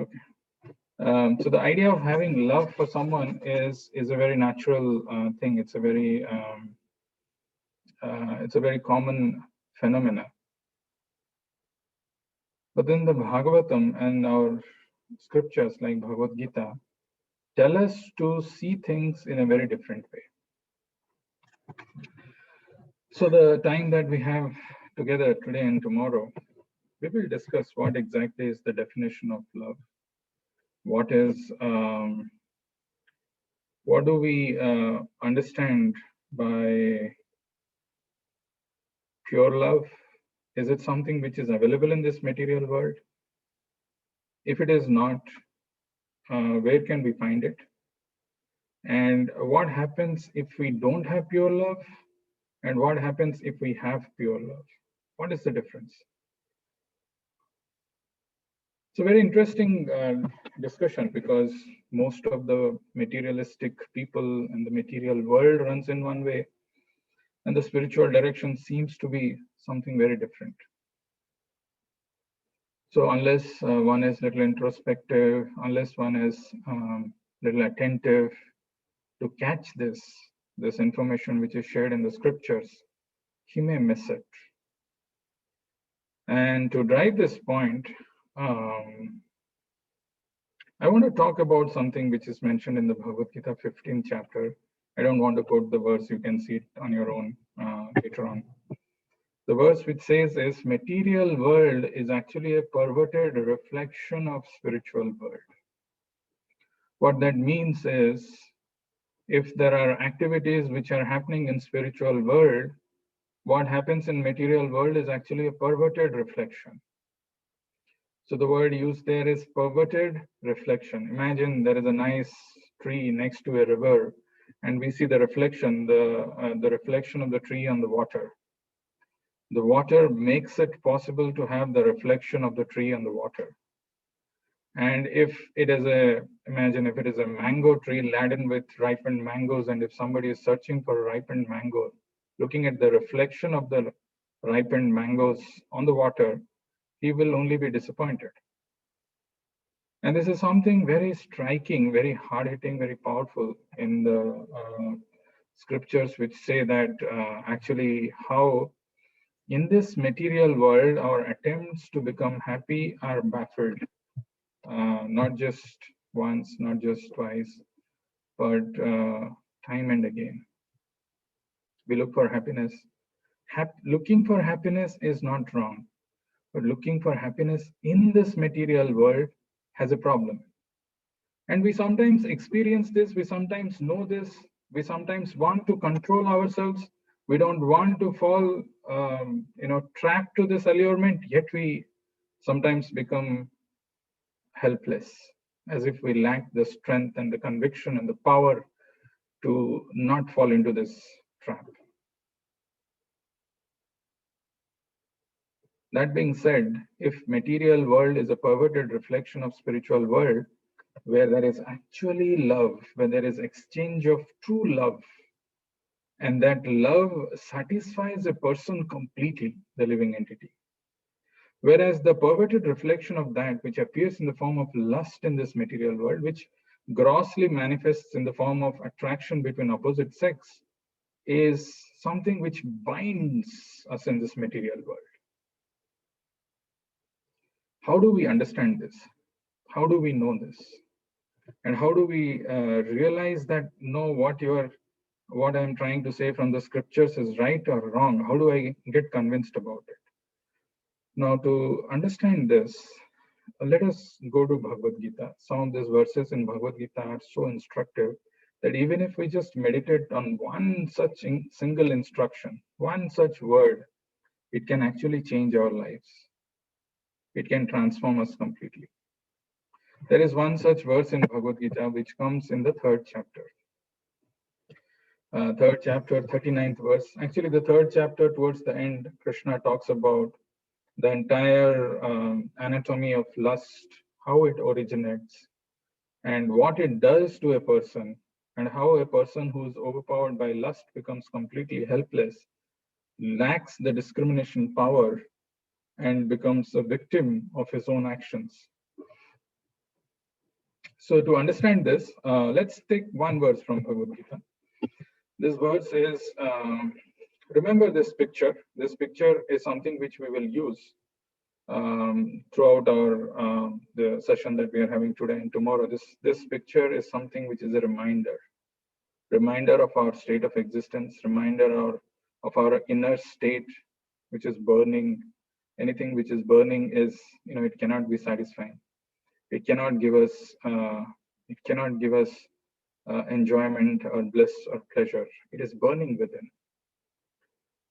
Okay. So the idea of having love for someone is a very natural thing. It's a very common phenomena. But then the Bhagavatam and our scriptures like Bhagavad Gita tell us to see things in a very different way. So the time that we have together today and tomorrow, we will discuss what exactly is the definition of love. What do we understand by pure love? Is it something which is available in this material world? If it is not, where can we find it? And what happens if we don't have pure love? And what happens if we have pure love? What is the difference? It's a very interesting discussion because most of the materialistic people and the material world runs in one way, and the spiritual direction seems to be something very different. So unless one is little introspective, unless one is little attentive to catch this information which is shared in the scriptures, he may miss it. And to drive this point, I want to talk about something which is mentioned in the Bhagavad Gita 15th chapter. I don't want to quote the verse, you can see it on your own later on. The verse which says is, material world is actually a perverted reflection of spiritual world. What that means is, if there are activities which are happening in spiritual world, what happens in material world is actually a perverted reflection. So the word used there is perverted reflection. Imagine there is a nice tree next to a river, and we see the reflection, the reflection of the tree on the water. The water makes it possible to have the reflection of the tree on the water. And if it is imagine if it is a mango tree laden with ripened mangoes, and if somebody is searching for a ripened mango, looking at the reflection of the ripened mangoes on the water, he will only be disappointed. And this is something very striking, very hard-hitting, very powerful in the scriptures, which say that actually how in this material world, our attempts to become happy are baffled. Not just once, not just twice, but time and again. We look for happiness. Looking for happiness is not wrong, but looking for happiness in this material world has a problem. And we sometimes experience this, we sometimes know this, we sometimes want to control ourselves. We don't want to fall, trapped to this allurement, yet we sometimes become helpless, as if we lack the strength and the conviction and the power to not fall into this trap. That being said, if material world is a perverted reflection of spiritual world, where there is actually love, where there is exchange of true love, and that love satisfies a person completely, the living entity. Whereas the perverted reflection of that, which appears in the form of lust in this material world, which grossly manifests in the form of attraction between opposite sex, is something which binds us in this material world. How do we understand this? How do we know this? And how do we realize that what I'm trying to say from the scriptures is right or wrong? How do I get convinced about it? Now, to understand this, let us go to Bhagavad Gita. Some of these verses in Bhagavad Gita are so instructive that even if we just meditate on one such single instruction, one such word, it can actually change our lives. It can transform us completely. There is one such verse in Bhagavad Gita which comes in the third chapter. Third chapter, 39th verse. Actually, the third chapter towards the end, Krishna talks about the entire anatomy of lust, how it originates, and what it does to a person, and how a person who is overpowered by lust becomes completely helpless, lacks the discrimination power, and becomes a victim of his own actions. So to understand this, let's take one verse from Bhagavad Gita. This verse is, remember this picture. This picture is something which we will use throughout our the session that we are having today and tomorrow. This picture is something which is a reminder of our state of existence, reminder of our inner state, which is burning. Anything which is burning is, it cannot be satisfying. It cannot give us, enjoyment or bliss or pleasure. It is burning within.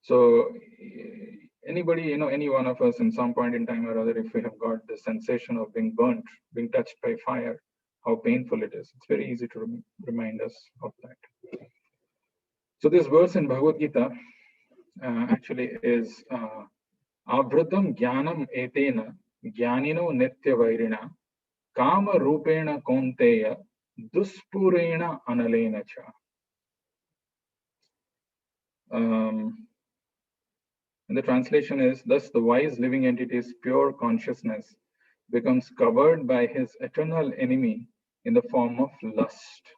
So anybody, any one of us in some point in time or other, if we have got the sensation of being burnt, being touched by fire, how painful it is. It's very easy to remind us of that. So this verse in Bhagavad Gita actually is Avritam Jnanam Etena Jnanino Nitya Vairina Kama Rupena Konteya Duspurena Analena Cha. And the translation is, thus the wise living entity's pure consciousness becomes covered by his eternal enemy in the form of lust,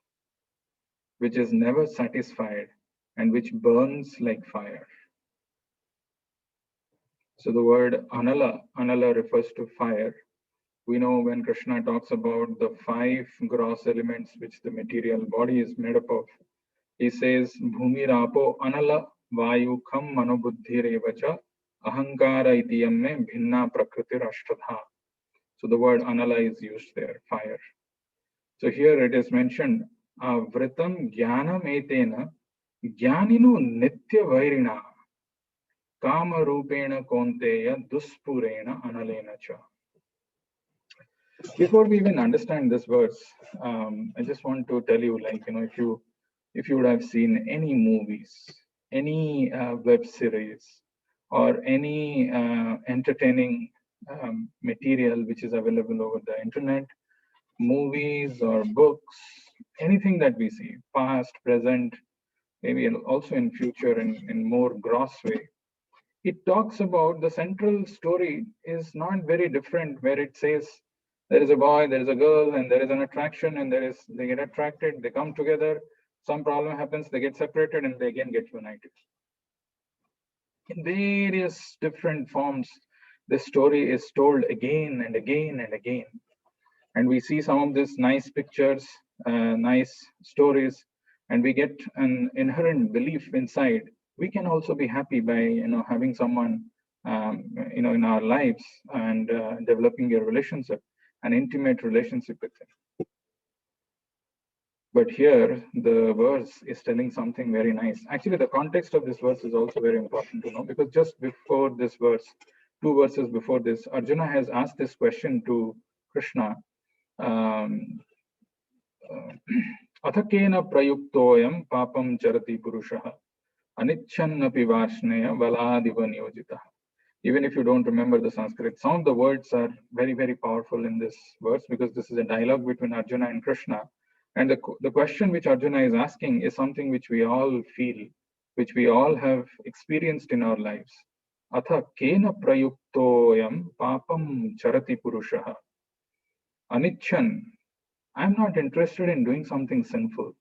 which is never satisfied and which burns like fire. So the word anala refers to fire. We know when Krishna talks about the 5 gross elements which the material body is made up of, he says, Bhumi Rapo Anala Vayu Kham Manobuddhi Revacha Ahankara Itiyamme Bhinna Prakriti Rashtadha. So the word Anala is used there, fire. So here it is mentioned, Vritam Jnanam Etena Jnanino Nitya Vairina Kama Rupena Konteya Duspurena Analena Cha. Before we even understand this verse, I just want to tell you, if you would have seen any movies, any web series, or any entertaining material which is available over the internet, movies or books, anything that we see, past, present, maybe also in future in more gross way, it talks about the central story is not very different, where it says there is a boy, there is a girl, and there is an attraction, and they get attracted, they come together, some problem happens, they get separated, and they again get united. In various different forms, this story is told again and again and again. And we see some of these nice pictures, nice stories, and we get an inherent belief inside. We can also be happy by having someone in our lives and developing a relationship, an intimate relationship with him. But here the verse is telling something very nice. Actually, the context of this verse is also very important to know, because just before this verse, 2 verses before this, Arjuna has asked this question to Krishna. Athakena prayuktoyam papam charati purushaha anichannapi varshneya valadiva niyojitaha. Even if you don't remember the Sanskrit, some of the words are very, very powerful in this verse, because this is a dialogue between Arjuna and Krishna. And the question which Arjuna is asking is something which we all feel, which we all have experienced in our lives. Atha kena prayuktoyam papam charati purushaha anichan. I'm not interested in doing something sinful.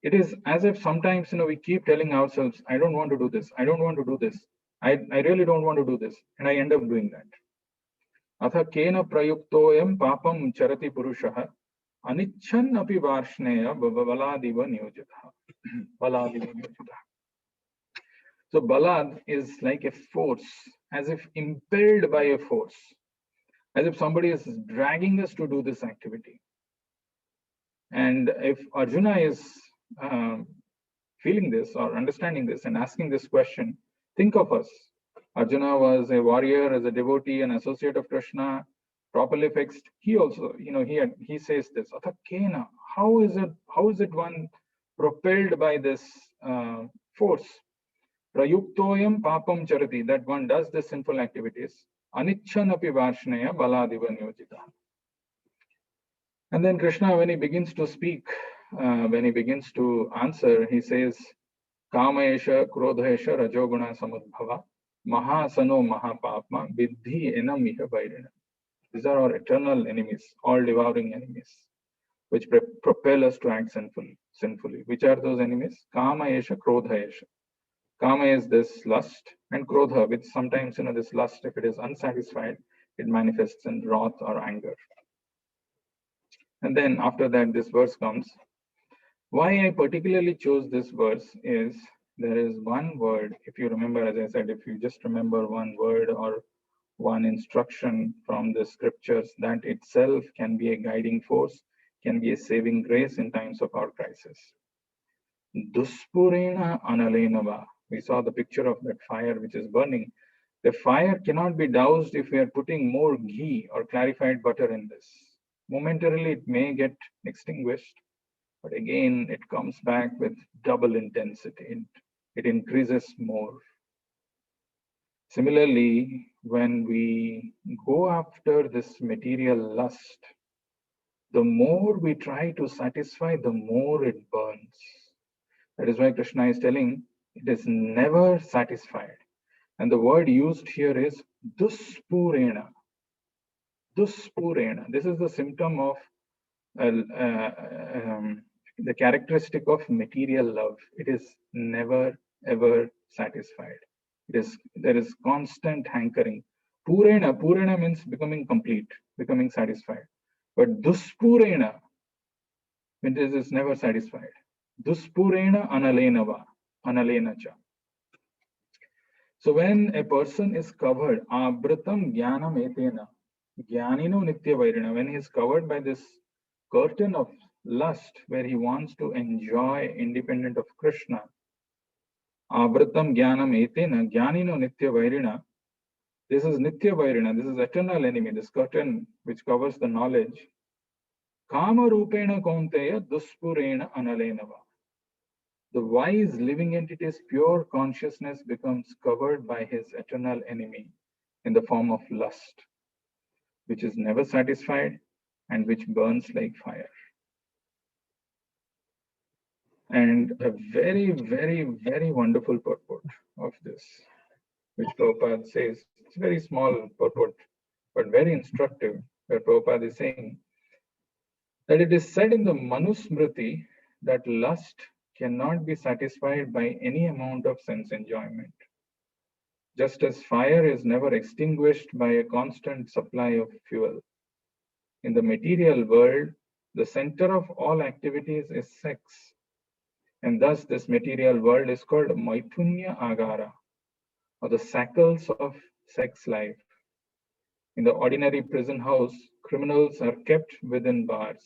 It is as if sometimes, we keep telling ourselves, I don't want to do this. I don't want to do this. I really don't want to do this. And I end up doing that. Atha kena prayuktoyam papam charati purushaha anichan api varshneya baladiva niyojitaha. Baladiva niyojitaha. So balad is like a force, as if impelled by a force, as if somebody is dragging us to do this activity. And if Arjuna is feeling this or understanding this and asking this question, think of us. Arjuna was a warrior, as a devotee, an associate of Krishna, properly fixed. He also, he says this, Atha kena, how is it one propelled by this force? Prayuktoyam papam charati, that one does the sinful activities. Anichan api varshneya baladiva niyojita. And then Krishna, when he begins to speak, when he begins to answer, he says, Kamaesha, Krodhesha, Rajoguna Samudbhava, Mahasano Mahapapma, Vidhi Enamiha Vairina. These are our eternal enemies, all devouring enemies. which propel us to act sinfully. Which are those enemies? Kama esha, krodha esha. Kama is this lust, and krodha, which sometimes, this lust, if it is unsatisfied, it manifests in wrath or anger. And then after that, this verse comes. Why I particularly chose this verse is there is one word, if you remember, as I said, if you just remember one word or one instruction from the scriptures, that itself can be a guiding force, can be a saving grace in times of our crisis. Duspurena analenava. We saw the picture of that fire which is burning. The fire cannot be doused if we are putting more ghee or clarified butter in this. Momentarily, it may get extinguished, but again, it comes back with double intensity. It increases more. Similarly, when we go after this material lust, the more we try to satisfy, the more it burns. That is why Krishna is telling it is never satisfied. And the word used here is duspurena. Duspurena. This is the symptom of the characteristic of material love. It is never ever satisfied. There is constant hankering. Purena means becoming complete, becoming satisfied. But duspurena means it is never satisfied. Duspurena analenacha. So when a person is covered, abratam jnanam etena, jnanino nitya vairina, when he is covered by this curtain of lust where he wants to enjoy independent of Krishna, abratam jnanam etena, jnanino nitya vairina, this is nitya vairina, this is eternal enemy, this curtain which covers the knowledge. Kama rupena kaunteya duspurena analenava. The wise living entity's pure consciousness becomes covered by his eternal enemy in the form of lust, which is never satisfied and which burns like fire. And a very, very, very wonderful purport of this, which Prabhupada says, it's a very small purport, but very instructive, where Prabhupada is saying that it is said in the Manusmriti that lust cannot be satisfied by any amount of sense enjoyment. Just as fire is never extinguished by a constant supply of fuel. In the material world, the center of all activities is sex. And thus this material world is called Maithunya Agara, or the shackles of sex life. In the ordinary prison house, criminals are kept within bars.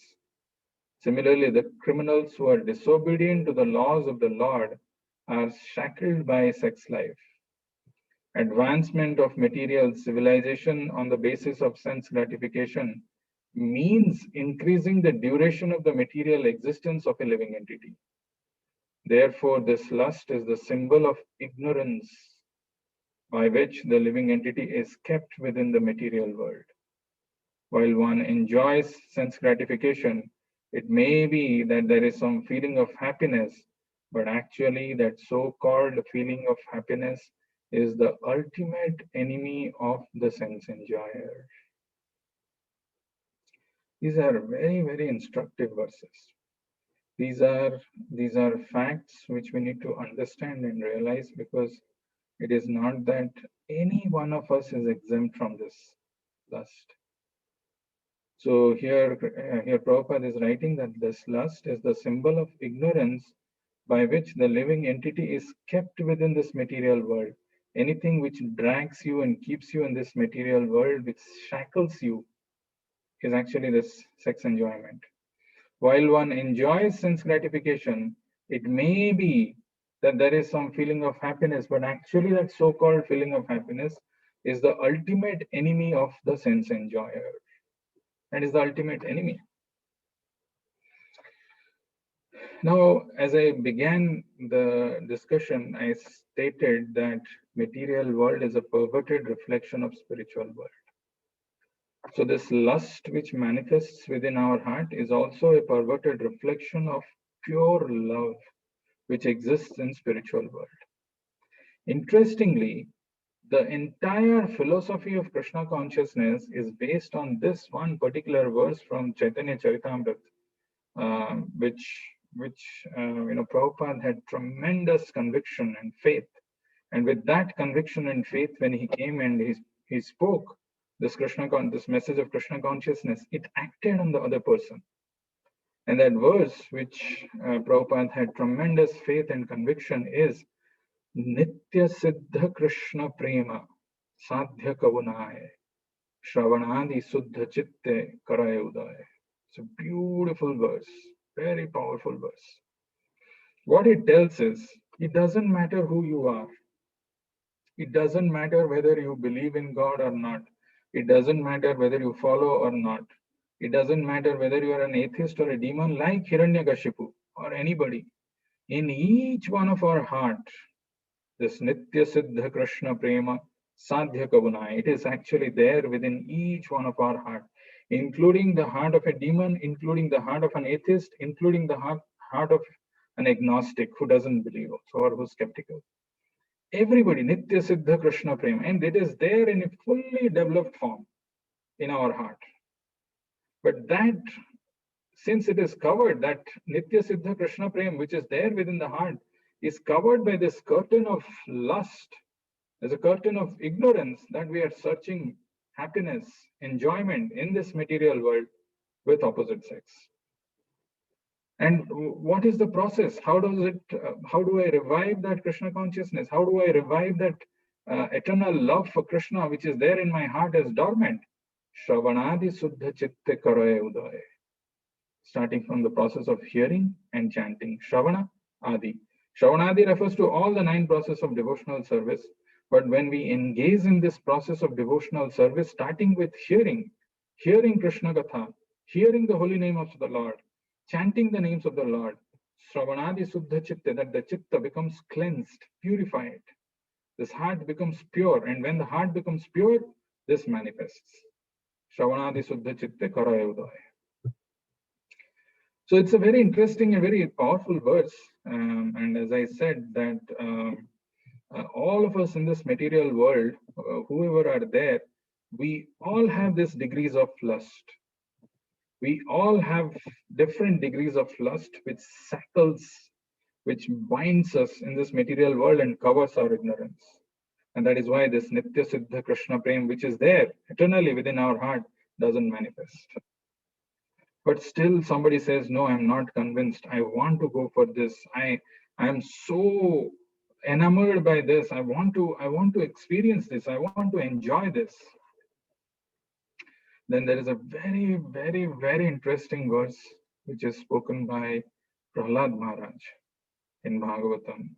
Similarly, the criminals who are disobedient to the laws of the Lord are shackled by sex life. Advancement of material civilization on the basis of sense gratification means increasing the duration of the material existence of a living entity. Therefore, this lust is the symbol of ignorance by which the living entity is kept within the material world. While one enjoys sense gratification, it may be that there is some feeling of happiness, but actually that so-called feeling of happiness is the ultimate enemy of the sense enjoyer. These are very, very instructive verses. These are facts which we need to understand and realize, because it is not that any one of us is exempt from this lust. So here Prabhupada is writing that this lust is the symbol of ignorance by which the living entity is kept within this material world. Anything which drags you and keeps you in this material world, which shackles you, is actually this sex enjoyment. While one enjoys sense gratification, it may be that there is some feeling of happiness, but actually that so-called feeling of happiness is the ultimate enemy of the sense enjoyer, and is the ultimate enemy. Now, as I began the discussion, I stated that material world is a perverted reflection of spiritual world. So this lust which manifests within our heart is also a perverted reflection of pure love which exists in spiritual world. Interestingly, the entire philosophy of Krishna consciousness is based on this one particular verse from Chaitanya Charitamrita, which Prabhupada had tremendous conviction and faith. And with that conviction and faith, when he came and he spoke this this message of Krishna consciousness, it acted on the other person. And that verse, which Prabhupada had tremendous faith and conviction, is Nitya Siddha Krishna Prema Sadhya Kavunaya Shravanadi Suddha Chitte Karayudaya. It's a beautiful verse, very powerful verse. What it tells is, it doesn't matter who you are. It doesn't matter whether you believe in God or not. It doesn't matter whether you follow or not. It doesn't matter whether you are an atheist or a demon like Hiranyakashipu or anybody. In each one of our heart, this Nitya Siddha Krishna Prema Sadhya Kavunai, it is actually there within each one of our heart, including the heart of a demon, including the heart of an atheist, including the heart of an agnostic who doesn't believe also, or who's skeptical. Everybody, Nitya Siddha Krishna Prema, and it is there in a fully developed form in our heart. But that, since it is covered, that Nitya Siddha Krishna Prema, which is there within the heart, is covered by this curtain of lust. There's a curtain of ignorance that we are searching happiness, enjoyment in this material world with opposite sex. And what is the process? How do I revive that Krishna consciousness? How do I revive that eternal love for Krishna, which is there in my heart as dormant? Shravanadi Suddha Chitte Karaya Udaya. Starting from the process of hearing and chanting. Shravana Adi. Shravanadi refers to all the 9 processes of devotional service. But when we engage in this process of devotional service, starting with hearing Krishna Gatha, hearing the holy name of the Lord, chanting the names of the Lord, Shravanadi Suddha Chitta, that the Chitta becomes cleansed, purified. This heart becomes pure, and when the heart becomes pure, this manifests. Shravanadi Suddha Chitta Karaya Udaya. So it's a very interesting and very powerful verse. And as I said, that all of us in this material world, whoever are there, we all have these degrees of lust. We all have different degrees of lust, which shackles, which binds us in this material world and covers our ignorance. And that is why this Nitya Siddha Krishna Prem, which is there eternally within our heart, doesn't manifest. But still somebody says, no, I'm not convinced. I want to go for this. I am so enamored by this. I want to experience this. I want to enjoy this. Then there is a very, very, very interesting verse which is spoken by Prahlad Maharaj in Bhagavatam,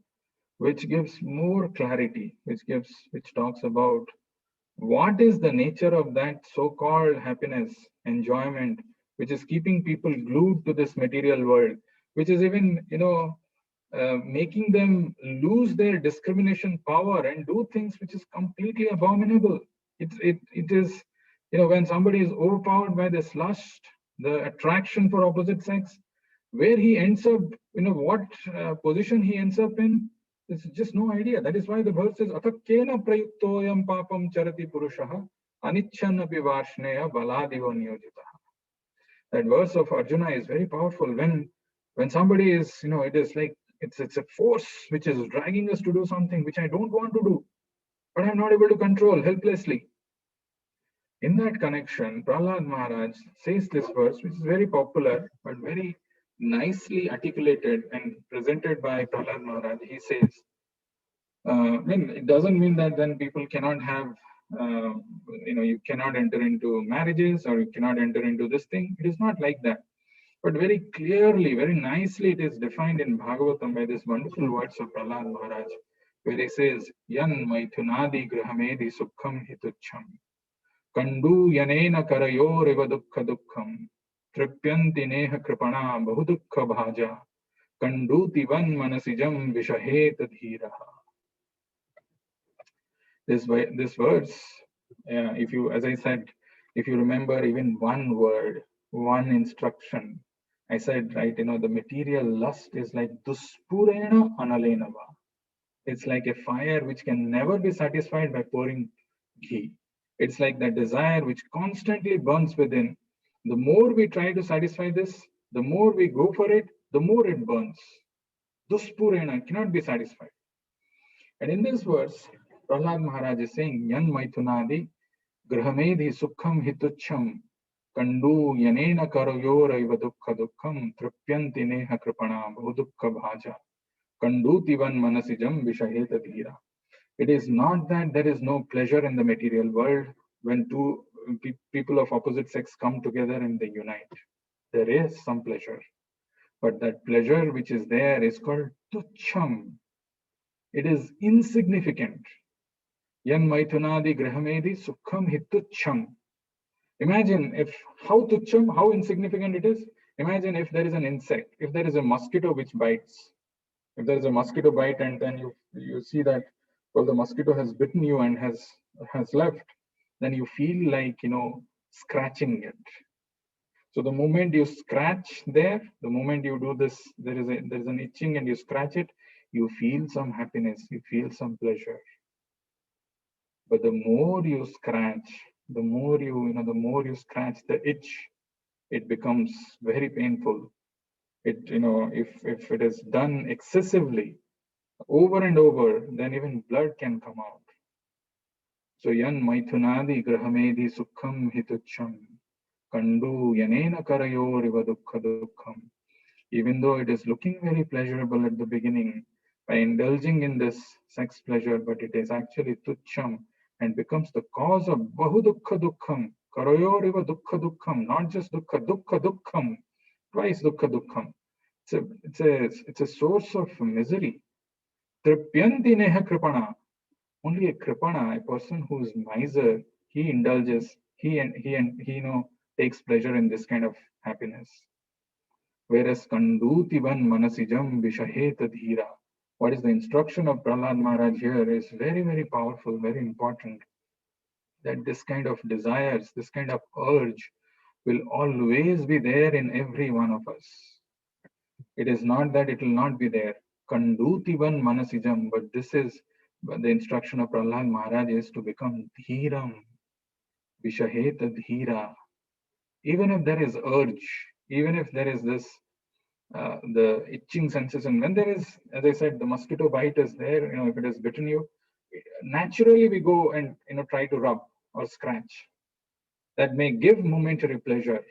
which gives more clarity, which talks about what is the nature of that so-called happiness, enjoyment, which is keeping people glued to this material world, which is even, making them lose their discrimination power and do things which is completely abominable. It is, when somebody is overpowered by this lust, the attraction for opposite sex, where he ends up, what position he ends up in, there's just no idea. That is why the verse says, Atakkena prayuktoyam papam charati purushaha anichchanapi varshneya baladivo niyojitaha. That verse of Arjuna is very powerful. When somebody is, it is like, it's a force which is dragging us to do something which I don't want to do, but I'm not able to control helplessly. In that connection, Prahlad Maharaj says this verse, which is very popular, but very nicely articulated and presented by Prahlad Maharaj. He says, it doesn't mean that then people cannot have, you cannot enter into marriages or you cannot enter into this thing. It is not like that. But very clearly, very nicely, it is defined in Bhagavatam by this wonderful words of Prahlad Maharaj, where he says, Yan maithunadi grahamedi sukham hitucham. Kandu yanena karayor eva dukkha dukkham. Tripyanti neha kripana bahudukha bhaja. Kanduti van manasijam vishahet dhiraha. This verse, if you, as I said, if you remember even one word, one instruction, I said, right, the material lust is like duspurena analenava. It's like a fire which can never be satisfied by pouring ghee. It's like that desire which constantly burns within. The more we try to satisfy this, The more we go for it, the more it burns. Duspurena cannot be satisfied. And in this verse, Prahlad Maharaj is saying, Yan Maithunadi Grahamedhi Sukham Hitucham Kandu Yanena Karayoraiva Dukha Dukham Tripyanti Neha Kripana Bahudukha Bhaja Kandutivan Manasijam Vishaheta Dhira. It is not that there is no pleasure in the material world when two people of opposite sex come together and they unite. There is some pleasure. But that pleasure which is there is called tucham. It is insignificant. Yan Maithunadi Grahamedi Sukham Hitucham. Imagine if how tucham, how insignificant it is. Imagine if there is an insect, if there is a mosquito which bites. If there is a mosquito bite and then you see that, well, the mosquito has bitten you and has left, then you feel like, scratching it. So the moment you scratch there, the moment you do this, there is an itching and you scratch it, you feel some happiness, you feel some pleasure. But the more you scratch, the more you scratch the itch, it becomes very painful. If it is done excessively, over and over, then even blood can come out. So yan maithunadi grahamedi sukham hitucham kandu yanena karayoriva dukkha dukkham. Even though it is looking very pleasurable at the beginning by indulging in this sex pleasure, but it is actually tucham and becomes the cause of bahudukha dukkham, karayoriva dukkha dukkham, not just dukkha dukkham, twice dukkha dukkham. It's a source of misery. Tripyanti neha kripana. Only a kripana, a person who is miser, he indulges, he takes pleasure in this kind of happiness. Whereas Kandutivan Manasijam Vishaheta Dhira. What is the instruction of Prahlad Maharaj here is very, very powerful, very important. That this kind of desires, this kind of urge will always be there in every one of us. It is not that it will not be there. Kandutivan Manasijam, but the instruction of Prahlad Maharaj is to become Dhiram, Vishaheta Dhira. Even if there is urge, even if there is this the itching sensation, when there is, as I said, the mosquito bite is there, if it has bitten you, naturally we go and try to rub or scratch. That may give momentary pleasure,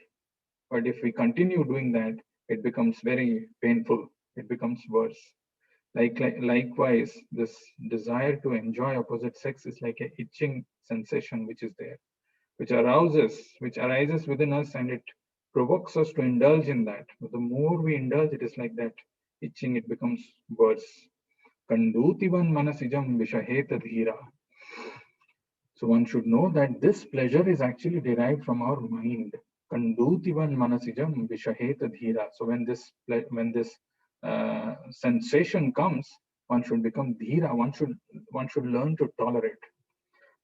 but if we continue doing that, it becomes very painful. It becomes worse. Likewise, this desire to enjoy opposite sex is like an itching sensation which is there, which arises within us, and it provokes us to indulge in that. But the more we indulge, it is like that itching, it becomes worse. Kandutivan manasijam vishaheta dhira. So one should know that this pleasure is actually derived from our mind. Kandutivan manasijam vishaheta dhira. So when this sensation comes, one should become dhira. One should learn to tolerate.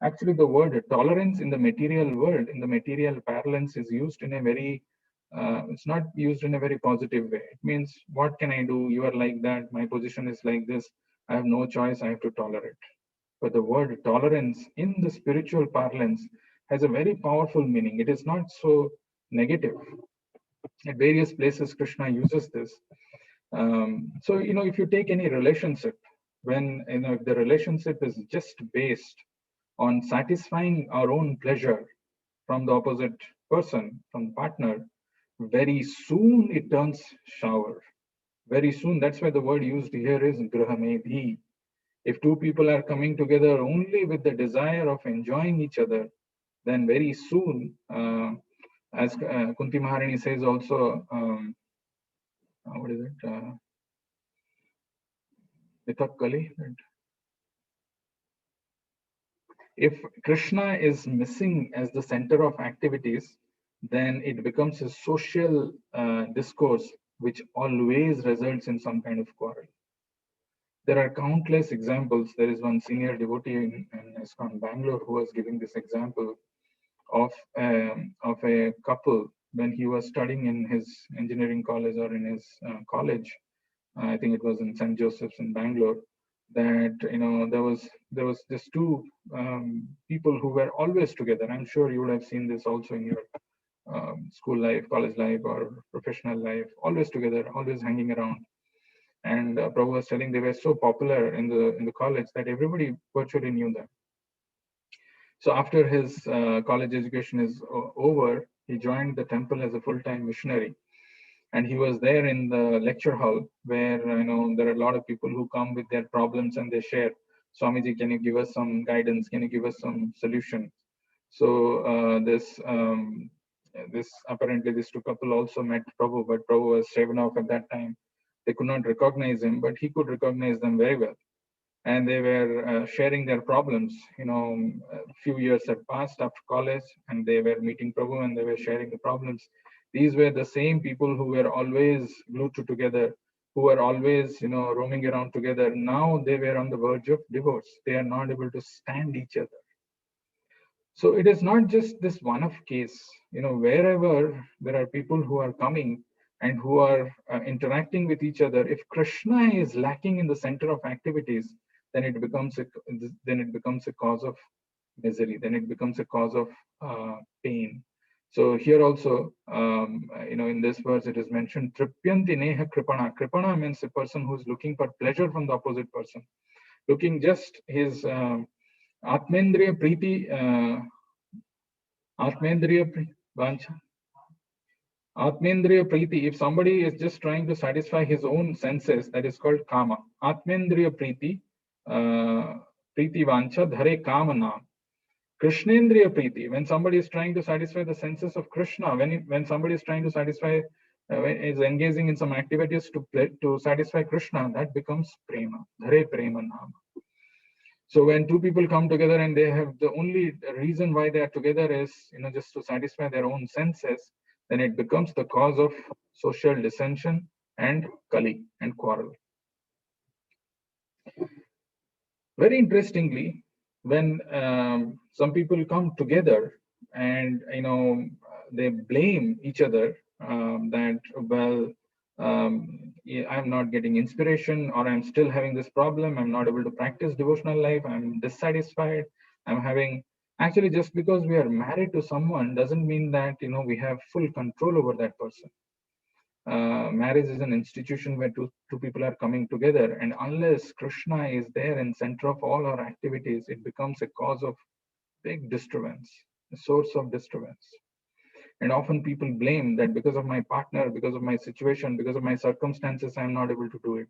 Actually, the word tolerance in the material world, in the material parlance, is used in a very it's not used in a very positive way. It means, what can I do? You are like that. My position is like this. I have no choice. I have to tolerate. But the word tolerance in the spiritual parlance has a very powerful meaning. It is not so negative. At various places, Krishna uses this. So, if you take any relationship, when, if the relationship is just based on satisfying our own pleasure from the opposite person, from the partner, very soon it turns sour. Very soon. That's why the word used here is grahamedhi. If two people are coming together only with the desire of enjoying each other, then very soon, as Kunti Maharani says also, what is it? Vitakkali. If Krishna is missing as the center of activities, then it becomes a social discourse which always results in some kind of quarrel. There are countless examples. There is one senior devotee in ISKCON Bangalore who was giving this example of a couple when he was studying in his engineering college or in his college. I think it was in St. Joseph's in Bangalore. That there was just two people who were always together. I'm sure you would have seen this also in your school life, college life, or professional life, always together, always hanging around. And Prabhu was telling they were so popular in the college that everybody virtually knew them. So after his college education is over, he joined the temple as a full-time missionary, and he was there in the lecture hall where there are a lot of people who come with their problems and they share. Swamiji, can you give us some guidance? Can you give us some solution? So this apparently these two couple also met Prabhu, but Prabhu was shaven off at that time. They could not recognize him, but he could recognize them very well. And they were sharing their problems. A few years had passed after college, and they were meeting Prabhu, and they were sharing the problems. These were the same people who were always glued together, who were always, roaming around together. Now they were on the verge of divorce. They are not able to stand each other. So it is not just this one-off case. Wherever there are people who are coming and who are interacting with each other, if Krishna is lacking in the center of activities, then it becomes a cause of misery. Then it becomes a cause of pain. So here also, in this verse it is mentioned, Tripyanti neha kripana. Kripana means a person who is looking for pleasure from the opposite person, looking just his Atmendriya Preeti, Vancha. Atmendriya Preeti, if somebody is just trying to satisfy his own senses, that is called Kama. Atmendriya Preeti, Preeti Vancha, Dhare Kama Naam. Krishnendriya Preeti, when somebody is trying to satisfy the senses of Krishna, when somebody is trying to satisfy, is engaging in some activities to satisfy Krishna, that becomes Prema, Dhare Prema Naam. So when two people come together and they have the only reason why they are together is just to satisfy their own senses, then it becomes the cause of social dissension and kali and quarrel. Very interestingly, when some people come together and they blame each other that I'm not getting inspiration, or I'm still having this problem. I'm not able to practice devotional life. I'm dissatisfied. I'm having actually, just because we are married to someone doesn't mean that we have full control over that person. Marriage is an institution where two people are coming together, and unless Krishna is there in center of all our activities, it becomes a cause of big disturbance, a source of disturbance. And often people blame that because of my partner, because of my situation, because of my circumstances, I'm not able to do it.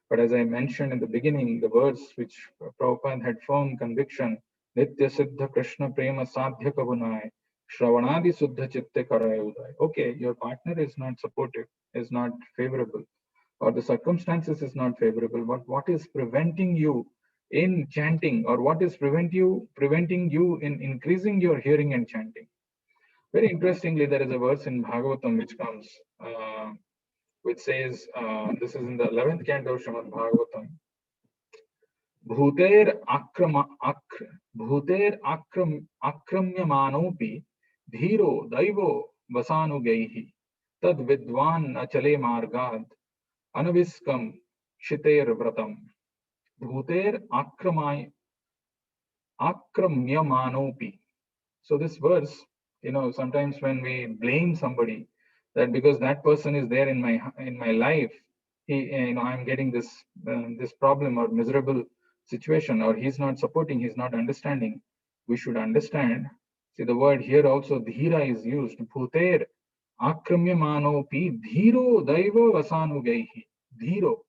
But as I mentioned in the beginning, the words which Prabhupada had firm conviction, Nitya Siddha Krishna Prema Sadhya Kabunai, Shravanadi Suddha Chitte Karayudai. Okay, your partner is not supportive, is not favorable, or the circumstances is not favorable, but what is preventing you in chanting, or what is preventing you in increasing your hearing and chanting? Very interestingly, there is a verse in Bhagavatam which comes, which says, this is in the 11th canto of Srimad Bhagavatam, Bhuter akramyamanopi dhiro daivo vasanugaihi tad vidwan achale margad anaviskam shiter vratam. Bhuter akramyamanopi. So this verse, sometimes when we blame somebody that because that person is there in my life, I'm getting this problem or miserable situation, or he's not supporting, he's not understanding. We should understand. See, the word here also dhira is used. Bhuter akramyamanopi dhiro daiva vasanugaihi. Dhiro.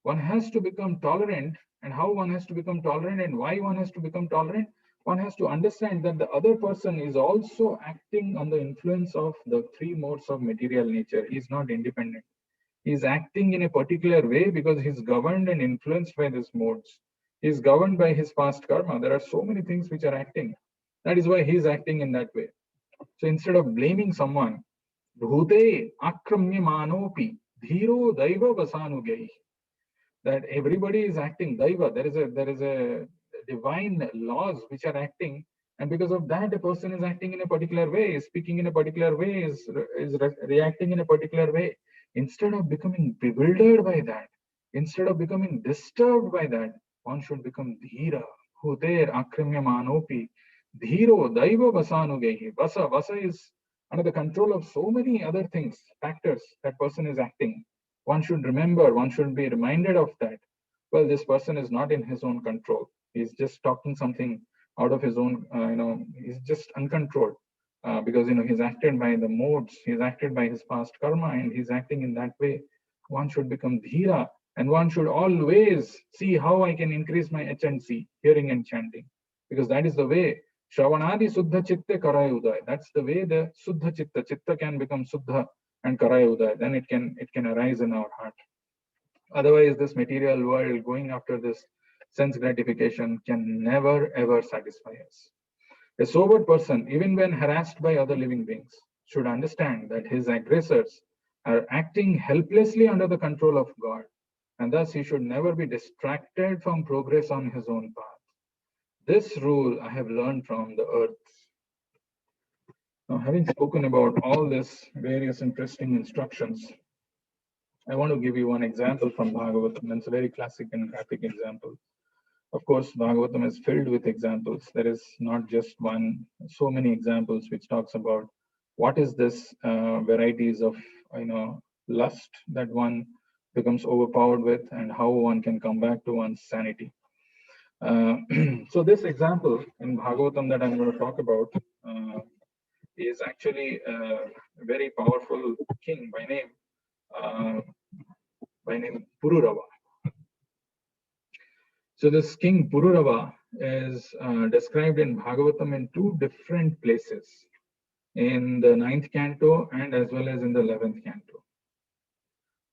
One has to become tolerant, and how one has to become tolerant and why one has to become tolerant, one has to understand that the other person is also acting on the influence of the three modes of material nature. He's not independent. He's acting in a particular way because he's governed and influenced by these modes. He's governed by his past karma. There are so many things which are acting. That is why he's acting in that way. So instead of blaming someone, Bhute akramyamanopi dhiro daiva vasanugaihi, that everybody is acting daiva. There is a divine laws which are acting, and because of that, a person is acting in a particular way, is speaking in a particular way, is reacting in a particular way. Instead of becoming bewildered by that, instead of becoming disturbed by that, one should become dhira. Huder akramyamanopi dhiro daiva vasanugaihi. Vasa is under the control of so many other things, factors, that person is acting. One should remember, one should be reminded of that. Well, this person is not in his own control. He's just talking something out of his own, he's just uncontrolled. Because he's acted by the modes, he's acted by his past karma, and he's acting in that way. One should become dhira, and one should always see how I can increase my HNC, hearing and chanting, because that is the way. Shravanadi Suddha Chitta Karaya Udaya. That's the way the Suddha Chitta. Chitta can become Suddha and Karaya Udaya. Then it can arise in our heart. Otherwise, this material world, going after this sense gratification, can never ever satisfy us. A sober person, even when harassed by other living beings, should understand that his aggressors are acting helplessly under the control of God, and thus he should never be distracted from progress on his own path. This rule I have learned from the earth. Now, having spoken about all this various interesting instructions, I want to give you one example from Bhagavatam. It's a very classic and graphic example. Of course, Bhagavatam is filled with examples. There is not just one, so many examples which talks about what is this varieties of lust that one becomes overpowered with, and how one can come back to one's sanity. So this example in Bhagavatam that I'm going to talk about is actually a very powerful king by name Pururava. So this king Pururava is described in Bhagavatam in two different places, in the 9th canto and as well as in the 11th canto.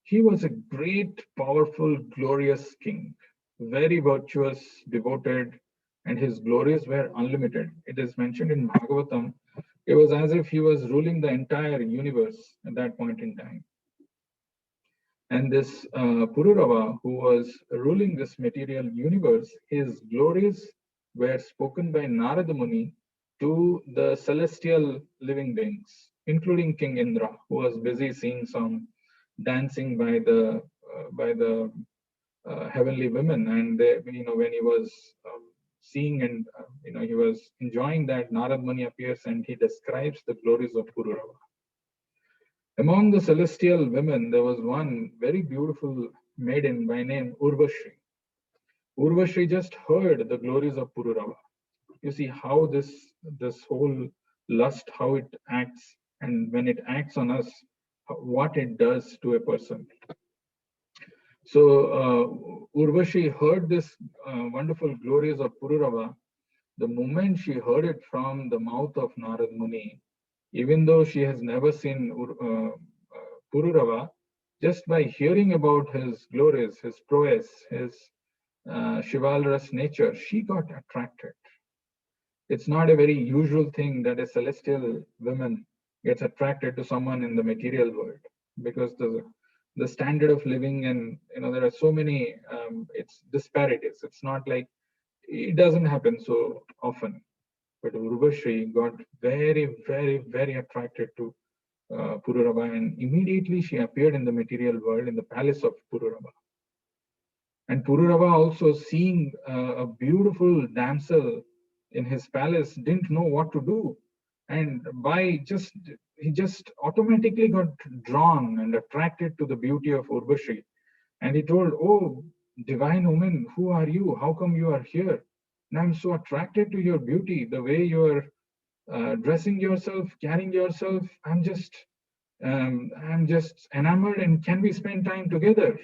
He was a great, powerful, glorious king, very virtuous, devoted, and his glories were unlimited. It is mentioned in Bhagavatam, it was as if he was ruling the entire universe at that point in time. And this Pururava, who was ruling this material universe, his glories were spoken by Narada Muni to the celestial living beings, including King Indra, who was busy seeing some dancing by the heavenly women. And they, when he was seeing and he was enjoying that, Narada Muni appears and he describes the glories of Pururava. Among the celestial women, there was one very beautiful maiden by name Urvashri. Urvashri just heard the glories of Pururava. You see how this whole lust, how it acts, and when it acts on us, what it does to a person. So Urvashi heard this wonderful glories of Pururava. The moment she heard it from the mouth of Narad Muni, even though she has never seen Pururava, just by hearing about his glories, his prowess, his chivalrous nature, she got attracted. It's not a very usual thing that a celestial woman gets attracted to someone in the material world, because the standard of living, and there are so many it's disparities. It's not like it doesn't happen so often. But Urvashri got very, very, very attracted to Pururava, and immediately she appeared in the material world in the palace of Pururava. And Pururava, also seeing a beautiful damsel in his palace, didn't know what to do. And he just automatically got drawn and attracted to the beauty of Urvashri. And he told, "Oh, divine woman, who are you? How come you are here? And I'm so attracted to your beauty, the way you are dressing yourself, carrying yourself. I'm just enamored, and can we spend time together,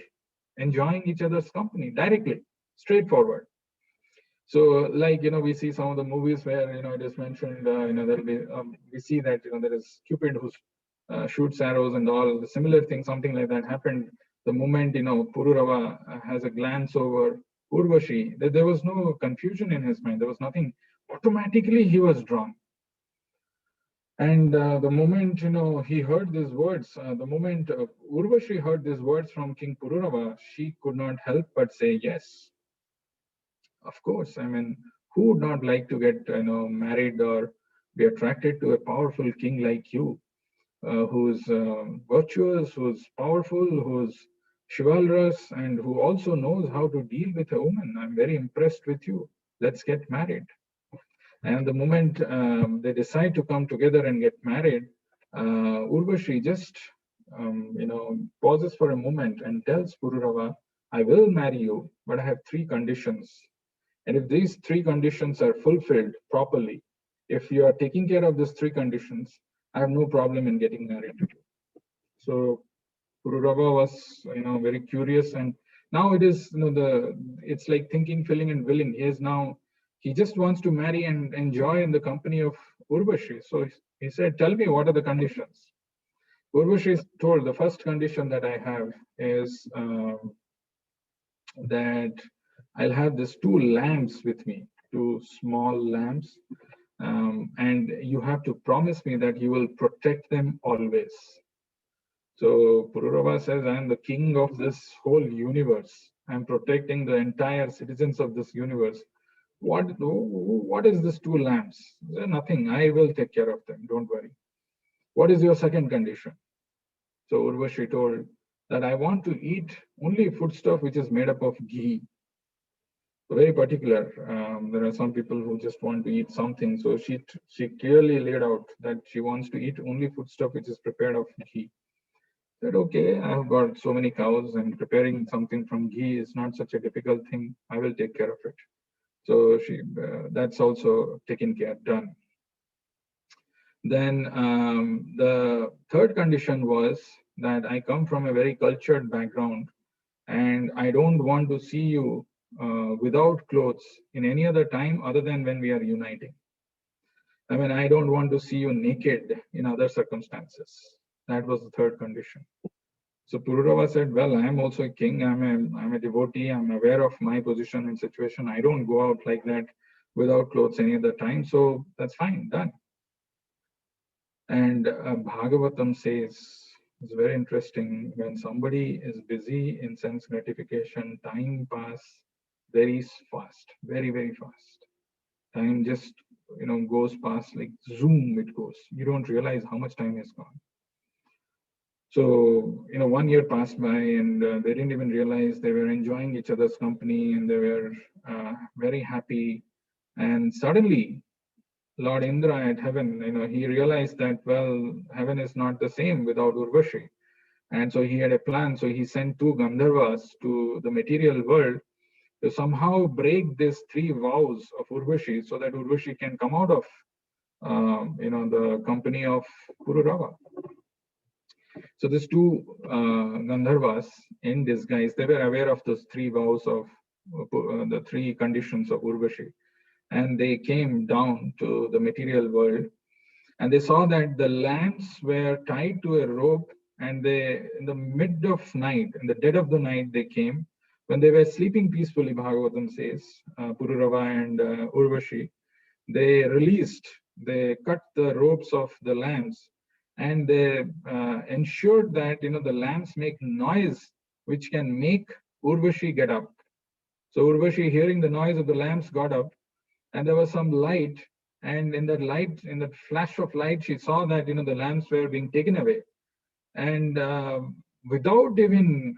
enjoying each other's company directly, straightforward?" So, like, we see some of the movies where, it is mentioned, there'll be, we see that, there is Cupid who shoots arrows and all, the similar thing, something like that happened. The moment, Pururava has a glance over Urvashi, there was no confusion in his mind. There was nothing. Automatically, he was drawn. And the moment, he heard these words, the moment Urvashi heard these words from King Pururava, she could not help but say yes. Of course, I mean, who would not like to get, married or be attracted to a powerful king like you, who's virtuous, who's powerful, who's chivalrous, and who also knows how to deal with a woman? I'm very impressed with you. Let's get married. And the moment they decide to come together and get married, Urvashi just pauses for a moment and tells Pururava, I will marry you, but I have three conditions. And if these three conditions are fulfilled properly, if you are taking care of these three conditions, I have no problem in getting married to you. So Pururava was, very curious, and now it is, it's like thinking, feeling, and willing. He just wants to marry and enjoy in the company of Urvashi. So he said, "Tell me, what are the conditions?" Urvashi is told, the first condition that I have is that I'll have these two lamps with me, two small lamps, and you have to promise me that you will protect them always. So Pururava says, I am the king of this whole universe. I'm protecting the entire citizens of this universe. What is this two lamps? Nothing. I will take care of them. Don't worry. What is your second condition? So Urvashi told that I want to eat only foodstuff which is made up of ghee. So very particular. There are some people who just want to eat something. So she clearly laid out that she wants to eat only foodstuff which is prepared of ghee. Said, okay, I've got so many cows and preparing something from ghee is not such a difficult thing. I will take care of it. So that's also taken care, done. Then the third condition was that I come from a very cultured background and I don't want to see you without clothes in any other time other than when we are uniting. I mean, I don't want to see you naked in other circumstances. That was the third condition. So Pururava said, well, I am also a king. I'm a devotee. I'm aware of my position and situation. I don't go out like that without clothes any other time. So that's fine, done. And Bhagavatam says, it's very interesting, when somebody is busy in sense gratification, time pass very fast, very, very fast. Time just, goes past like zoom, it goes. You don't realize how much time has gone. So, 1 year passed by and they didn't even realize they were enjoying each other's company and they were very happy. And suddenly, Lord Indra at heaven, he realized that, well, heaven is not the same without Urvashi. And so he had a plan. So he sent two Gandharvas to the material world to somehow break these three vows of Urvashi so that Urvashi can come out of, the company of Pururava. So these two Gandharvas in disguise, they were aware of those three vows of the three conditions of Urvashi. And they came down to the material world and they saw that the lamps were tied to a rope and they, in the mid of night, in the dead of the night, they came. When they were sleeping peacefully, Bhagavatam says, Pururava and Urvashi, they cut the ropes of the lamps and they ensured that, the lamps make noise which can make Urvashi get up. So Urvashi, hearing the noise of the lamps, got up and there was some light. And in that light, in that flash of light, she saw that, the lamps were being taken away. And without even,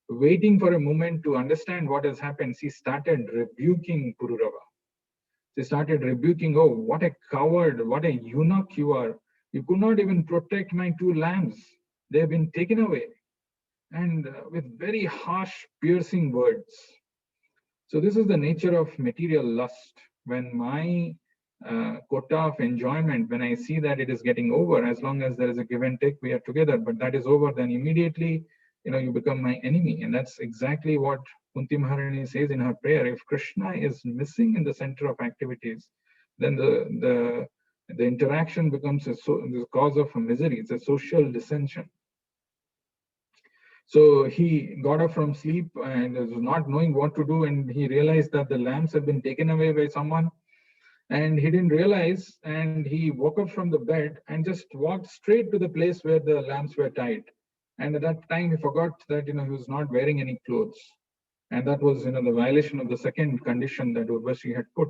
waiting for a moment to understand what has happened, she started rebuking Pururava. She started rebuking, oh, what a coward, what a eunuch you are. You could not even protect my two lamps. They have been taken away. And with very harsh, piercing words. So this is the nature of material lust. When my quota of enjoyment, when I see that it is getting over, as long as there is a give and take, we are together, but that is over, then immediately, you become my enemy. And that's exactly what Kunti Maharani says in her prayer. If Krishna is missing in the center of activities, then the interaction becomes the cause of misery. It's a social dissension. So he got up from sleep and was not knowing what to do. And he realized that the lamps had been taken away by someone. And he didn't realize. And he woke up from the bed and just walked straight to the place where the lamps were tied. And at that time, he forgot that, he was not wearing any clothes. And that was, the violation of the second condition that Urvashi had put.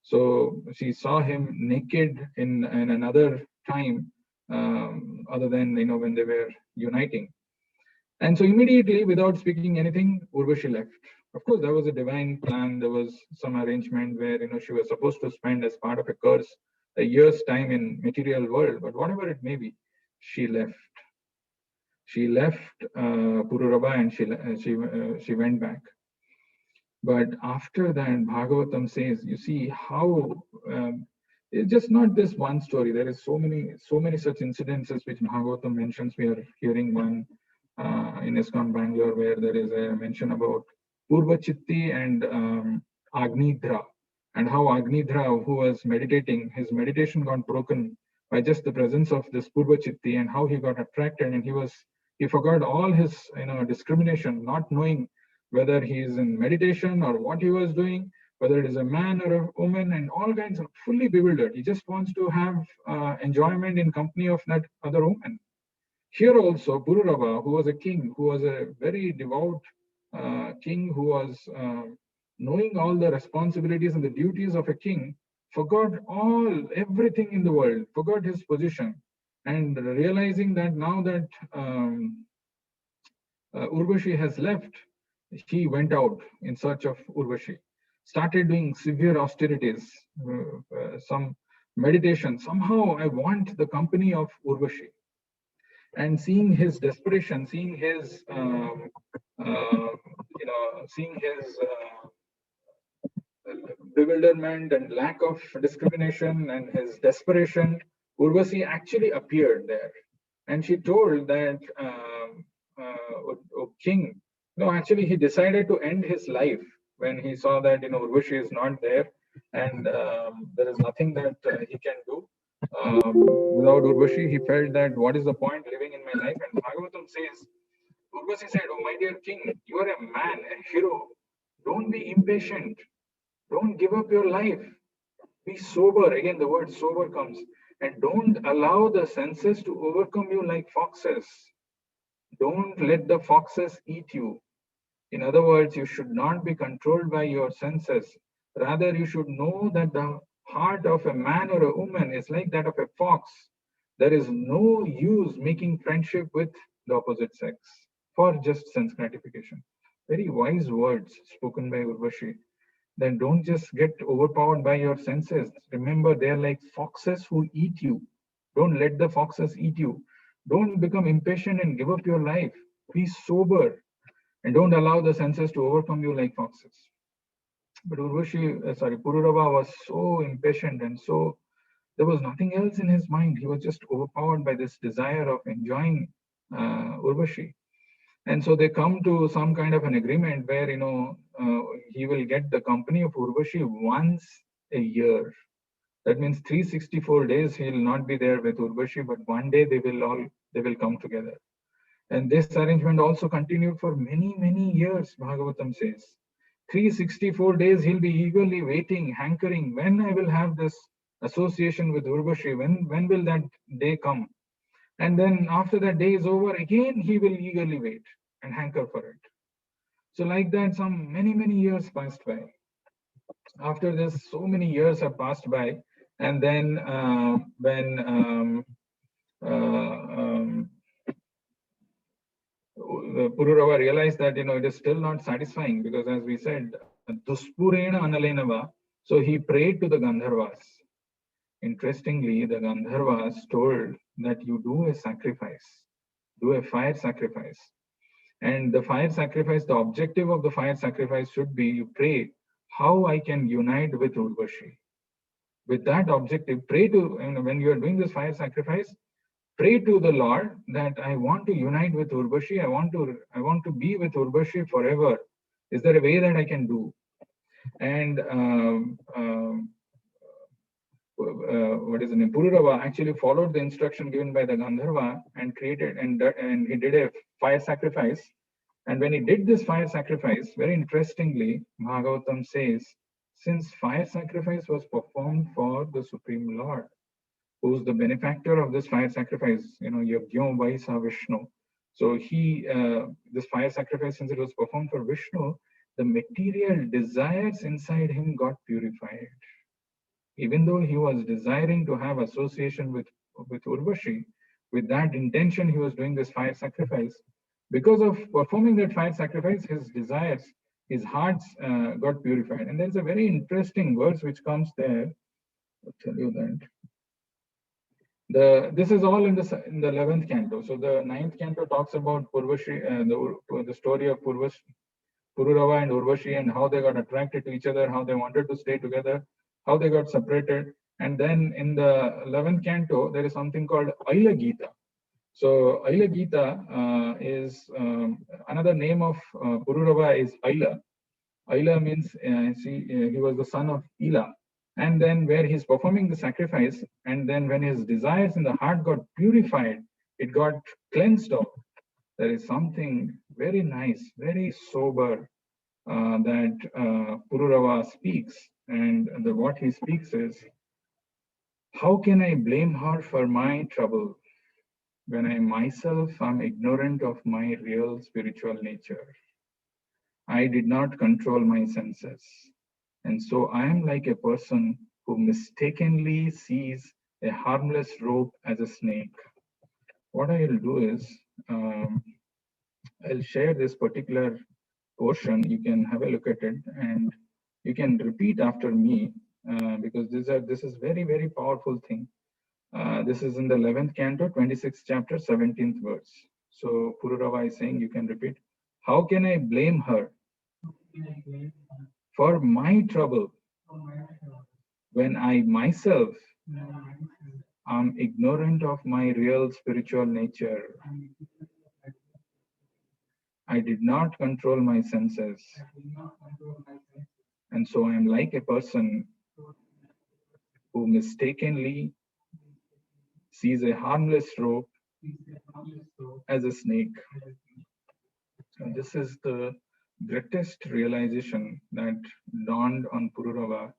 So she saw him naked in another time, other than, when they were uniting. And so immediately, without speaking anything, Urvashi left. Of course, there was a divine plan. There was some arrangement where, she was supposed to spend as part of a curse a year's time in material world, but whatever it may be, she left. She left Pururava and she went back. But after that, Bhagavatam says, you see how it's just not this one story. There is so many such incidences which Bhagavatam mentions. We are hearing one in ISKCON Bangalore where there is a mention about Purvachitti and Agnidra, and how Agnidra, who was meditating, his meditation got broken by just the presence of this Purvachitti, and how he got attracted, and he forgot all his discrimination, not knowing whether he is in meditation or what he was doing, whether it is a man or a woman, and all kinds of fully bewildered. He just wants to have enjoyment in company of that other woman. Here also, Pururava, who was a king, who was a very devout king, who was knowing all the responsibilities and the duties of a king, forgot everything in the world, forgot his position, and realizing that now that Urvashi has left, he went out in search of Urvashi, started doing severe austerities, some meditation. Somehow I want the company of Urvashi. And seeing his desperation, seeing his, seeing his bewilderment and lack of discrimination and his desperation, Urvashi actually appeared there. And she told that, king, no, actually he decided to end his life when he saw that, Urvashi is not there, and there is nothing that he can do. Without Urvashi, he felt that what is the point living in my life? And Bhagavatam says, Urvashi said, oh my dear king, you are a man, a hero. Don't be impatient. Don't give up your life. Be sober. Again, the word sober comes. And don't allow the senses to overcome you like foxes. Don't let the foxes eat you. In other words, you should not be controlled by your senses. Rather, you should know that the heart of a man or a woman is like that of a fox. There is no use making friendship with the opposite sex for just sense gratification. Very wise words spoken by Urvashi. Then don't just get overpowered by your senses. Remember, they're like foxes who eat you. Don't let the foxes eat you. Don't become impatient and give up your life. Be sober and don't allow the senses to overcome you like foxes. But Pururava was so impatient, and so there was nothing else in his mind. He was just overpowered by this desire of enjoying Urvashi. And so they come to some kind of an agreement where, he will get the company of Urvashi once a year. That means 364 days he will not be there with Urvashi, but one day they will come together. And this arrangement also continued for many, many years, Bhagavatam says. 364 days he'll be eagerly waiting, hankering, when I will have this association with Urvashi, when will that day come? And then after that day is over, again he will eagerly wait and hanker for it. So like that, some many, many years passed by. After this, so many years have passed by. And then when Pururava realized that, it is still not satisfying, because as we said, Duspurena Analenava, so he prayed to the Gandharvas. Interestingly, the Gandharvas told that you do a sacrifice, do a fire sacrifice. And the fire sacrifice, the objective of the fire sacrifice should be, you pray how I can unite with Urvashi. With that objective, pray to, when you are doing this fire sacrifice, pray to the Lord that I want to unite with Urvashi. I want to be with Urvashi forever. Is there a way that I can do? And Pururava actually followed the instruction given by the Gandharva and created and he did a fire sacrifice. And when he did this fire sacrifice, very interestingly, Bhagavatam says, since fire sacrifice was performed for the Supreme Lord, who's the benefactor of this fire sacrifice, Yajna Vaisa Vishnu. So this fire sacrifice, since it was performed for Vishnu, the material desires inside him got purified. Even though he was desiring to have association with Urvashi, with that intention he was doing this fire sacrifice. Because of performing that fire sacrifice, his desires, his hearts got purified. And there's a very interesting verse which comes there. I'll tell you that. This is all in the 11th canto. So the 9th canto talks about Purvashi, the story of Pururava and Urvashi and how they got attracted to each other, how they wanted to stay together, how they got separated. And then in the 11th canto, there is something called Aila Gita. So Aila Gita is another name of Pururava is Aila. Aila means he was the son of Ela. And then where he's performing the sacrifice, and then when his desires in the heart got purified, it got cleansed off. There is something very nice, very sober that Pururava speaks. And what he speaks is, how can I blame her for my trouble when I myself am ignorant of my real spiritual nature? I did not control my senses. And so I am like a person who mistakenly sees a harmless rope as a snake. What I'll do is, I'll share this particular portion. You can have a look at it and you can repeat after me because this is very, very powerful thing. This is in the 11th canto, 26th chapter, 17th verse. So Pururava is saying, you can repeat, how can I blame her for my trouble when I myself am ignorant of my real spiritual nature? I did not control my senses. And so I am like a person who mistakenly sees a harmless rope as a snake. So this is the greatest realization that dawned on Pururava.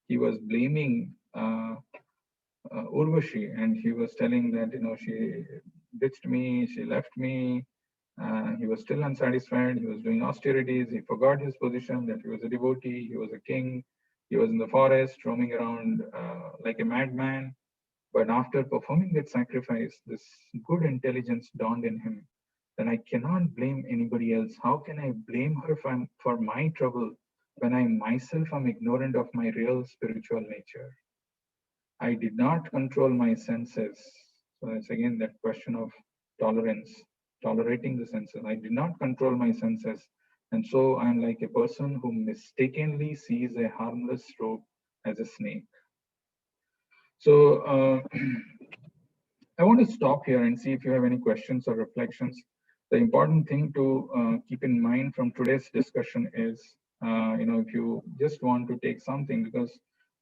He was blaming Urvashi, and he was telling that, she ditched me, she left me. He was still unsatisfied. He was doing austerities. He forgot his position, that he was a devotee, he was a king. He was in the forest, roaming around like a madman. But after performing that sacrifice, this good intelligence dawned in him that I cannot blame anybody else. How can I blame her for my trouble when I myself am ignorant of my real spiritual nature? I did not control my senses. So that's again that question of tolerance, tolerating the senses. I did not control my senses. And so I'm like a person who mistakenly sees a harmless rope as a snake. So I want to stop here and see if you have any questions or reflections. The important thing to keep in mind from today's discussion is, if you just want to take something, because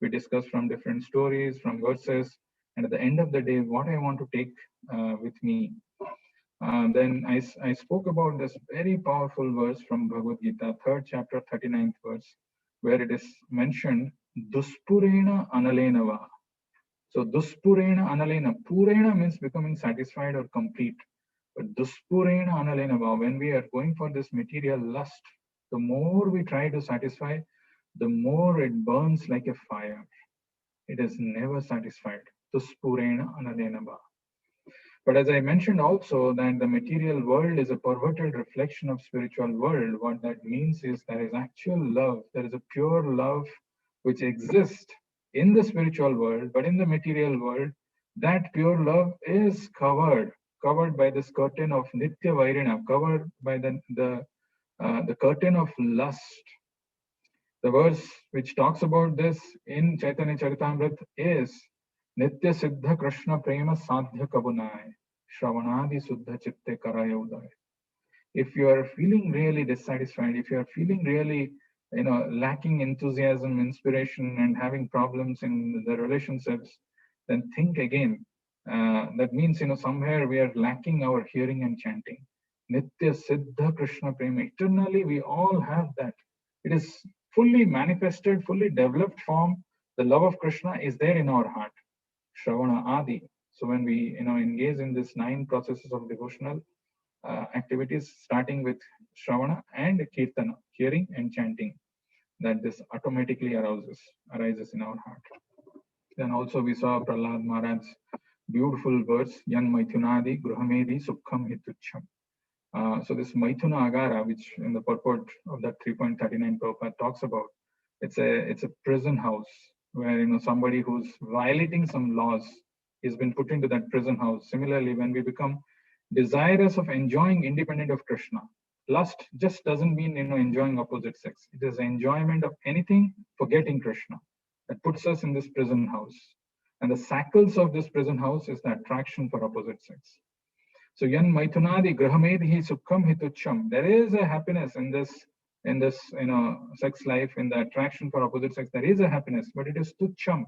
we discussed from different stories, from verses, and at the end of the day, what I want to take with me. Then I spoke about this very powerful verse from Bhagavad Gita, 3rd chapter, 39th verse, where it is mentioned, Duspurena Analenava. So Duspurena Analena, Purena means becoming satisfied or complete. But Duspurena Analenava, when we are going for this material lust, the more we try to satisfy, the more it burns like a fire. It is never satisfied. Duspurena Analenava. But as I mentioned also that the material world is a perverted reflection of spiritual world, what that means is there is actual love. There is a pure love which exists in the spiritual world, but in the material world, that pure love is covered by this curtain of Nitya Vairina, covered by the curtain of lust. The verse which talks about this in Chaitanya Charitamrita is Nitya Siddha Krishna Prema Sadhya Kabunai Shravanadi Suddha Chitte Karaya Udai. If you are feeling really dissatisfied, if you are feeling really lacking enthusiasm, inspiration, and having problems in the relationships, then think again. That means somewhere we are lacking our hearing and chanting. Nitya Siddha Krishna Prema. Eternally, we all have that. It is fully manifested, fully developed form. The love of Krishna is there in our heart. Shravana Adi. So when we engage in this 9 processes of devotional activities, starting with Shravana and Kirtana, hearing and chanting, that this automatically arises in our heart. Then also we saw Prahlad Maharaj's beautiful verse, Yan Maithunadi Gruhamedi Sukham Hitucham. So this Maithuna Agara, which in the purport of that 3.39 Prabhupada talks about, it's a prison house. where somebody who's violating some laws has been put into that prison house. Similarly, when we become desirous of enjoying independent of Krishna, lust just doesn't mean enjoying opposite sex. It is enjoyment of anything forgetting Krishna that puts us in this prison house. And the shackles of this prison house is the attraction for opposite sex. So yan maithunadi grahamedhi sukham hitucham. There is a happiness in this sex life, in the attraction for opposite sex. There is a happiness, but it is tucham,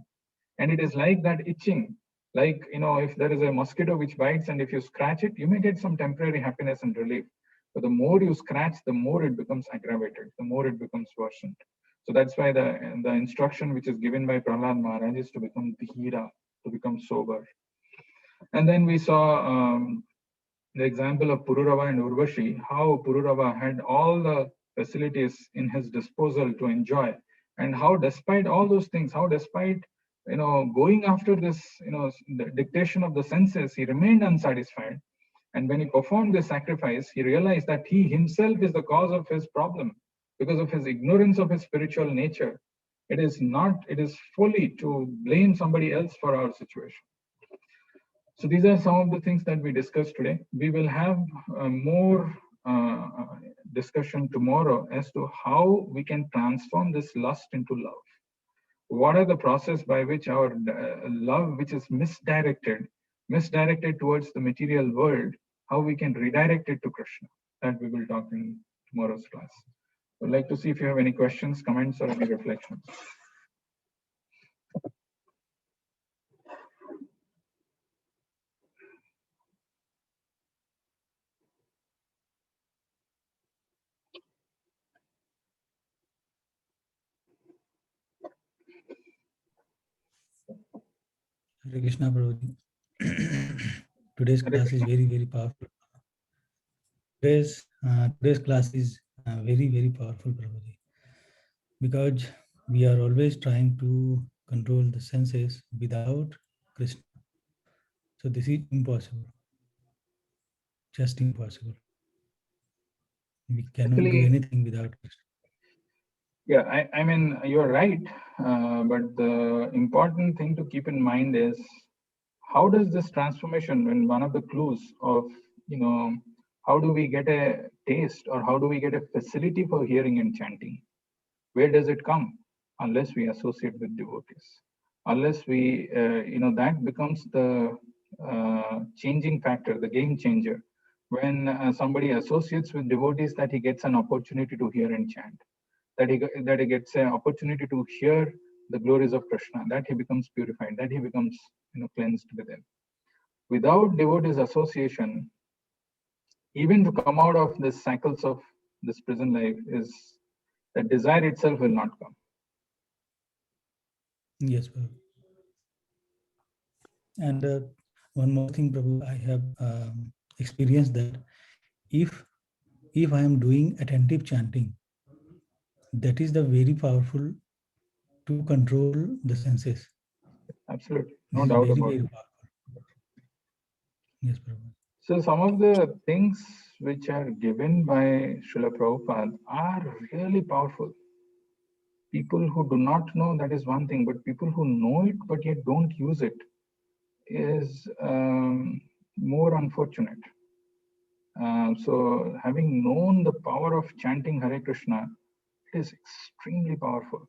and it is like that itching. Like if there is a mosquito which bites, and if you scratch it, you may get some temporary happiness and relief. But the more you scratch, the more it becomes aggravated, the more it becomes worsened. So that's why the instruction which is given by Prahlad Maharaj is to become dhira, to become sober. And then we saw the example of Pururava and Urvashi, how Pururava had all the facilities in his disposal to enjoy, and how despite all those things, how despite going after this the dictation of the senses, he remained unsatisfied. And when he performed this sacrifice, he realized that he himself is the cause of his problem because of his ignorance of his spiritual nature. It is folly to blame somebody else for our situation. So these are some of the things that we discussed today. We will have more discussion tomorrow as to how we can transform this lust into love. What are the process by which our love, which is misdirected towards the material world, how we can redirect it to Krishna? That we will talk in tomorrow's class. I'd like to see if you have any questions, comments, or any reflections. Hare Krishna, Prabhuji. Today's class is very, very powerful. Today's class is very, very powerful, Prabhuji, because we are always trying to control the senses without Krishna. So this is impossible, just impossible. We cannot do anything without Krishna. Yeah, I mean, you're right. But the important thing to keep in mind is how does this transformation, when one of the clues of, how do we get a taste or how do we get a facility for hearing and chanting? Where does it come? Unless we associate with devotees. Unless we, that becomes the changing factor, the game changer. When somebody associates with devotees, that he gets an opportunity to hear and chant, that he gets an opportunity to hear the glories of Krishna, that he becomes purified, that he becomes cleansed within. Without devotees association, even to come out of this cycles of this prison life, is that desire itself will not come. Yes, Prabhu. And one more thing, Prabhu, I have experienced that if I am doing attentive chanting, that is the very powerful to control the senses. Absolutely, This no is doubt very, about very it. powerful. Yes, Prabhu. So some of the things which are given by Srila Prabhupada are really powerful. People who do not know, that is one thing, but people who know it but yet don't use it is more unfortunate. So having known the power of chanting Hare Krishna, it is extremely powerful.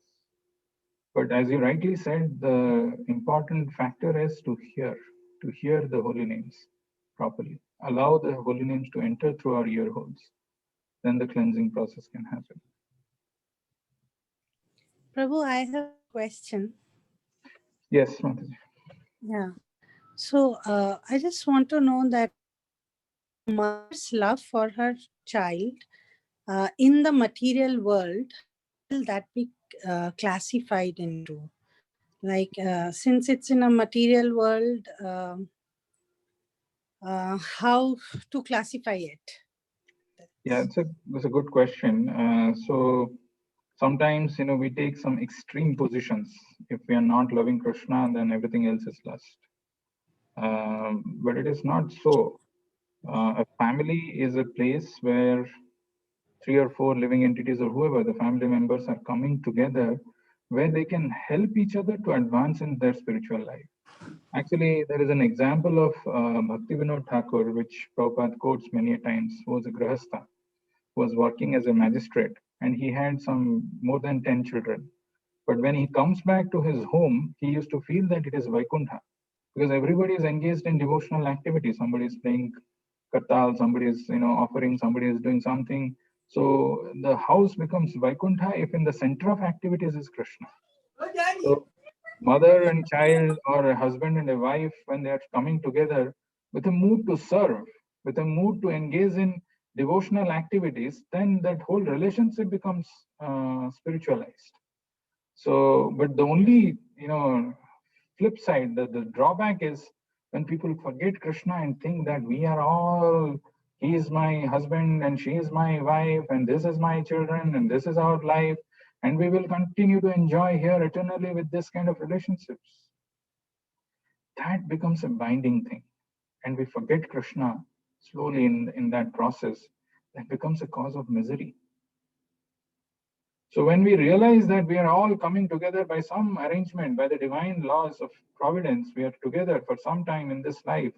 But as you rightly said, the important factor is to hear the holy names properly. Allow the holy names to enter through our ear holes. Then the cleansing process can happen. Prabhu, I have a question. Yes, Mataji. Yeah. So I just want to know that a mother's love for her child in the material world, how will that be classified into? Like, since it's in a material world, how to classify it? Yeah, that's a good question. So sometimes we take some extreme positions. If we are not loving Krishna, then everything else is lust. But it is not so. A family is a place where 3 or 4 living entities or whoever the family members are coming together where they can help each other to advance in their spiritual life. Actually, there is an example of Bhaktivinoda Thakur, which Prabhupada quotes many times, who was a Grahastha, who was working as a magistrate, and he had some more than 10 children. But when he comes back to his home, he used to feel that it is Vaikuntha, because everybody is engaged in devotional activity. Somebody is playing kartal, somebody is offering, somebody is doing something. So the house becomes Vaikuntha if in the center of activities is Krishna. So mother and child, or a husband and a wife, when they are coming together with a mood to serve, with a mood to engage in devotional activities, then that whole relationship becomes spiritualized. So, but the only flip side, the drawback is when people forget Krishna and think that we are all, he is my husband and she is my wife and this is my children and this is our life, and we will continue to enjoy here eternally with this kind of relationships. That becomes a binding thing, and we forget Krishna slowly in that process. That becomes a cause of misery. So when we realize that we are all coming together by some arrangement, by the divine laws of providence, we are together for some time in this life.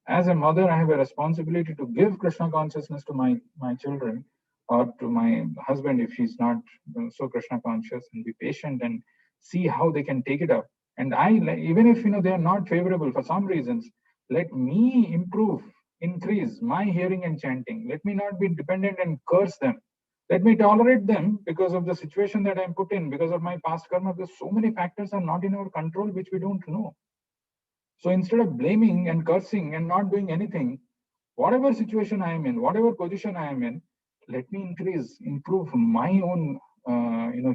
As a mother, I have a responsibility to give Krishna consciousness to my children, or to my husband if he's not so Krishna conscious, and be patient and see how they can take it up. And even if they are not favorable for some reasons, let me improve, increase my hearing and chanting. Let me not be dependent and curse them. Let me tolerate them because of the situation that I'm put in, because of my past karma, because so many factors are not in our control, which we don't know. So instead of blaming and cursing and not doing anything, whatever situation I am in, whatever position I am in, let me improve my own,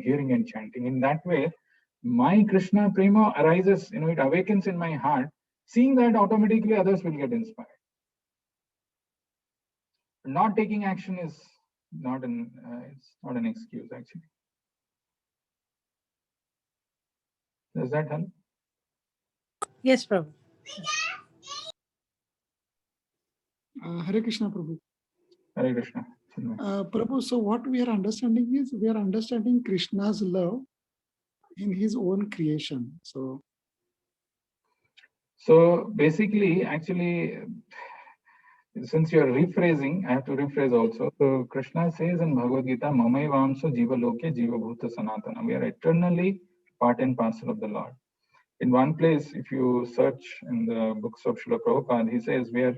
hearing and chanting. In that way, my Krishna prema arises, it awakens in my heart. Seeing that, automatically others will get inspired. Not taking action is it's not an excuse, actually. Does that help? Yes, Prabhu. Hare Krishna, Prabhu. Hare Krishna. Prabhu, so what we are understanding is we are understanding Krishna's love in his own creation. So basically, actually, since you are rephrasing, I have to rephrase also. So Krishna says in Bhagavad Gita, Mamai Vamso Jiva Loke Jiva Bhuta Sanatana. We are eternally part and parcel of the Lord. In one place, if you search in the books of Srila Prabhupada, he says we are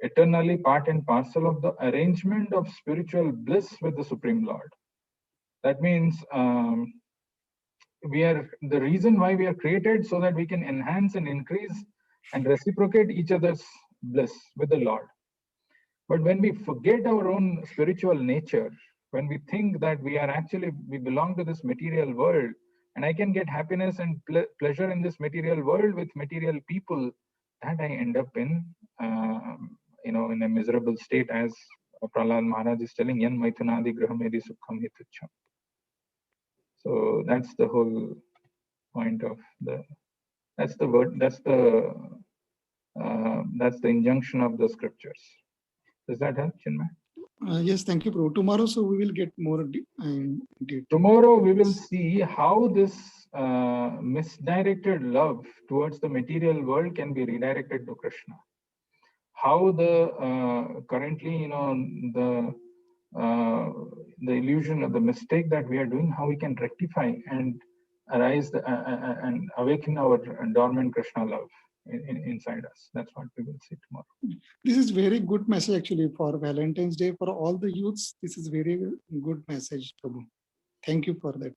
eternally part and parcel of the arrangement of spiritual bliss with the Supreme Lord. That means we are the reason why we are created, so that we can enhance and increase and reciprocate each other's bliss with the Lord. But when we forget our own spiritual nature, when we think that we belong to this material world, and I can get happiness and pleasure in this material world with material people, that I end up in a miserable state, as Prahlad Maharaj is telling, Yan Maithunadi Grahamedi Sukham Hitucham. So that's the whole point of that's the injunction of the scriptures. Does that help, Chinmay? yes, thank you, Prabhu. Tomorrow, so we will get more detail. Tomorrow we will see how this misdirected love towards the material world can be redirected to Krishna. How the currently, the illusion of the mistake that we are doing, how we can rectify and arise and awaken our dormant Krishna love inside us. That's what we will see tomorrow. This is very good message actually for Valentine's Day for all the youths. This is very good message, Prabhu. Thank you for that.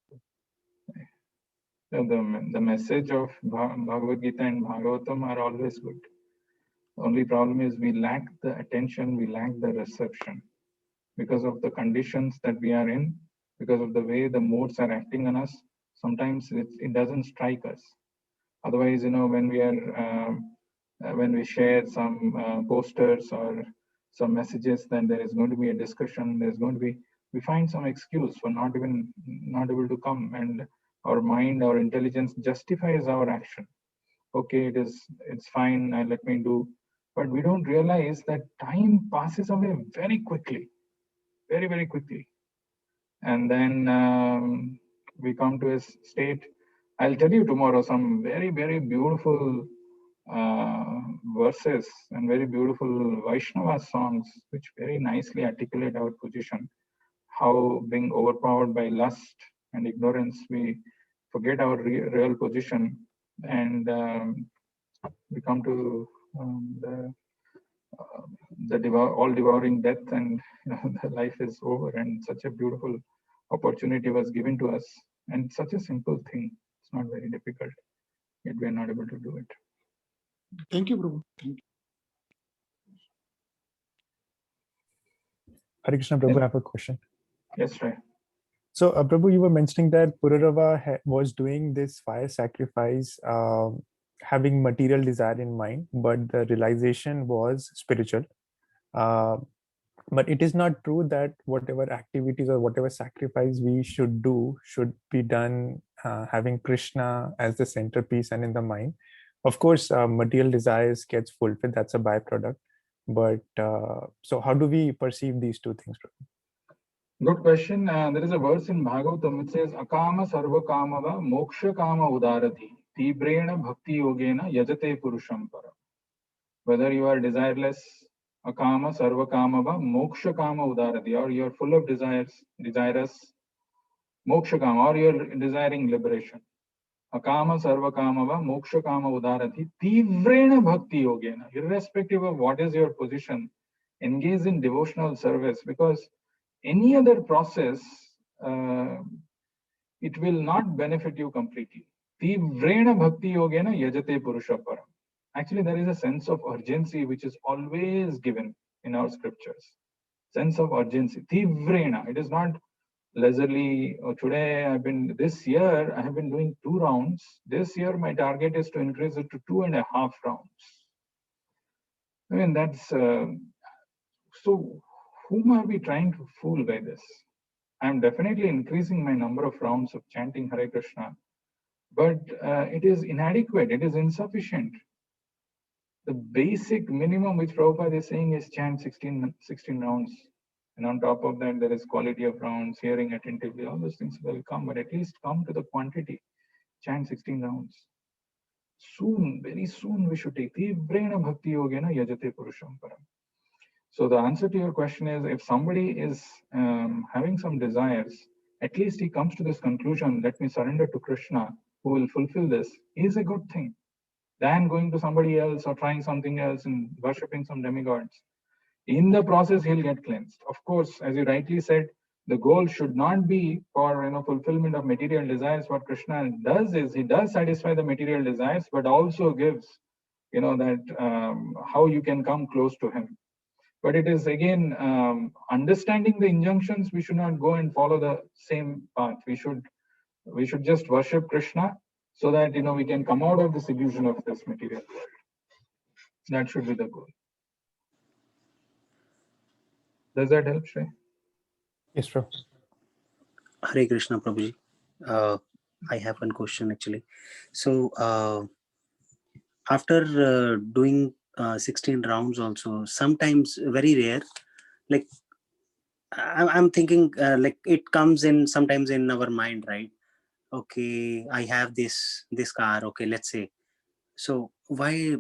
So the message of Bhagavad Gita and Bhagavatam are always good. The only problem is we lack the attention, we lack the reception because of the conditions that we are in, because of the way the modes are acting on us. Sometimes it doesn't strike us. Otherwise, when we are when we share some posters or some messages, then there is going to be a discussion. There's going to be, we find some excuse for not able to come, and our mind, our intelligence justifies our action. Okay, it's fine. Let me do. But we don't realize that time passes away very quickly, very, very quickly. And then we come to a state. I'll tell you tomorrow some very, very beautiful verses and very beautiful Vaishnava songs, which very nicely articulate our position. How being overpowered by lust and ignorance, we forget our real position, and we come to all devouring death, and the life is over. And such a beautiful opportunity was given to us, and such a simple thing. It's not very difficult, yet we are not able to do it. Thank you, Prabhu. Thank you. Hare Krishna, Prabhu, I have a question. Yes, right. So, Prabhu, you were mentioning that Pururava was doing this fire sacrifice, having material desire in mind, but the realization was spiritual. But it is not true that whatever activities or whatever sacrifice we should do should be done having Krishna as the centerpiece and in the mind. Of course, material desires gets fulfilled. That's a byproduct. But so how do we perceive these two things, Prabhu? Good question. There is a verse in Bhagavatam which says, Akama sarva kamava moksha kama udarati tibrena bhakti yogena yajate purusham para. Whether you are desireless, akama sarva kamava moksha kama udarati, or you are full of desirous moksha kama, or you are desiring liberation. Akama sarva kamava moksha kama udarati tivrena bhakti yogena. Irrespective of what is your position, engage in devotional service, because any other process, it will not benefit you completely. Tivrena bhakti yogena yajate purusha param. Actually, there is a sense of urgency which is always given in our scriptures. Sense of urgency. Tivrena. It is not leisurely. Oh, today this year, I have been doing 2 rounds. This year, my target is to increase it to 2.5 rounds. I mean, that's so. Whom are we trying to fool by this? I'm definitely increasing my number of rounds of chanting Hare Krishna, but it is inadequate. It is insufficient. The basic minimum which Prabhupada is saying is chant 16 rounds. And on top of that, there is quality of rounds, hearing attentively, all those things will come, but at least come to the quantity. Chant 16 rounds. Soon, very soon, we should take Tivrena Bhakti Yogena Yajate Purusham Param. So the answer to your question is, if somebody is having some desires, at least he comes to this conclusion, let me surrender to Krishna, who will fulfill this, is a good thing, than going to somebody else or trying something else and worshipping some demigods. In the process, he'll get cleansed. Of course, as you rightly said, the goal should not be for fulfillment of material desires. What Krishna does is he does satisfy the material desires, but also gives that how you can come close to him. But it is again understanding the injunctions. We should not go and follow the same path. We should just worship Krishna so that we can come out of this illusion of this material world. That should be the goal. Does that help, Shrey? Yes, Prabhu. Hare Krishna, Prabhuji. I have one question actually. So after doing 16 rounds also, sometimes very rare, like I'm thinking like it comes in sometimes in our mind, right? Okay, I have this car, okay, let's say. So why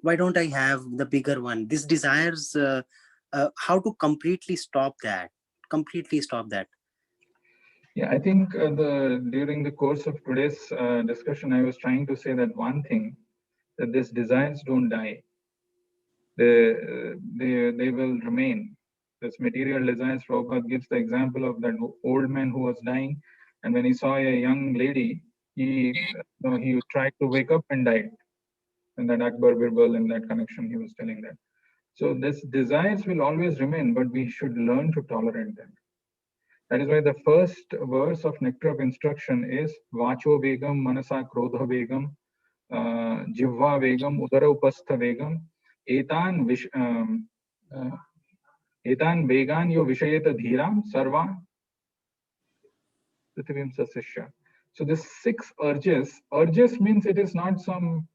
don't I have the bigger one? This desires, how to completely stop that? Yeah, I think during the course of today's discussion, I was trying to say that one thing, that these desires don't die. They will remain. This material desires, Prabhupada gives the example of that old man who was dying, and when he saw a young lady, he tried to wake up and died. And that Akbar Birbal, in that connection, he was telling that. So these desires will always remain, but we should learn to tolerate them. That is why the first verse of Nectar of Instruction is Vacho Vegam, Manasa Krodha Vegam, Jivva Vegam, Udara Upastha Vegam, Etan Vegan Yo Vishayeta Dhiram, Sarva Prithivim Sasishya. So the 6 urges means it is not some,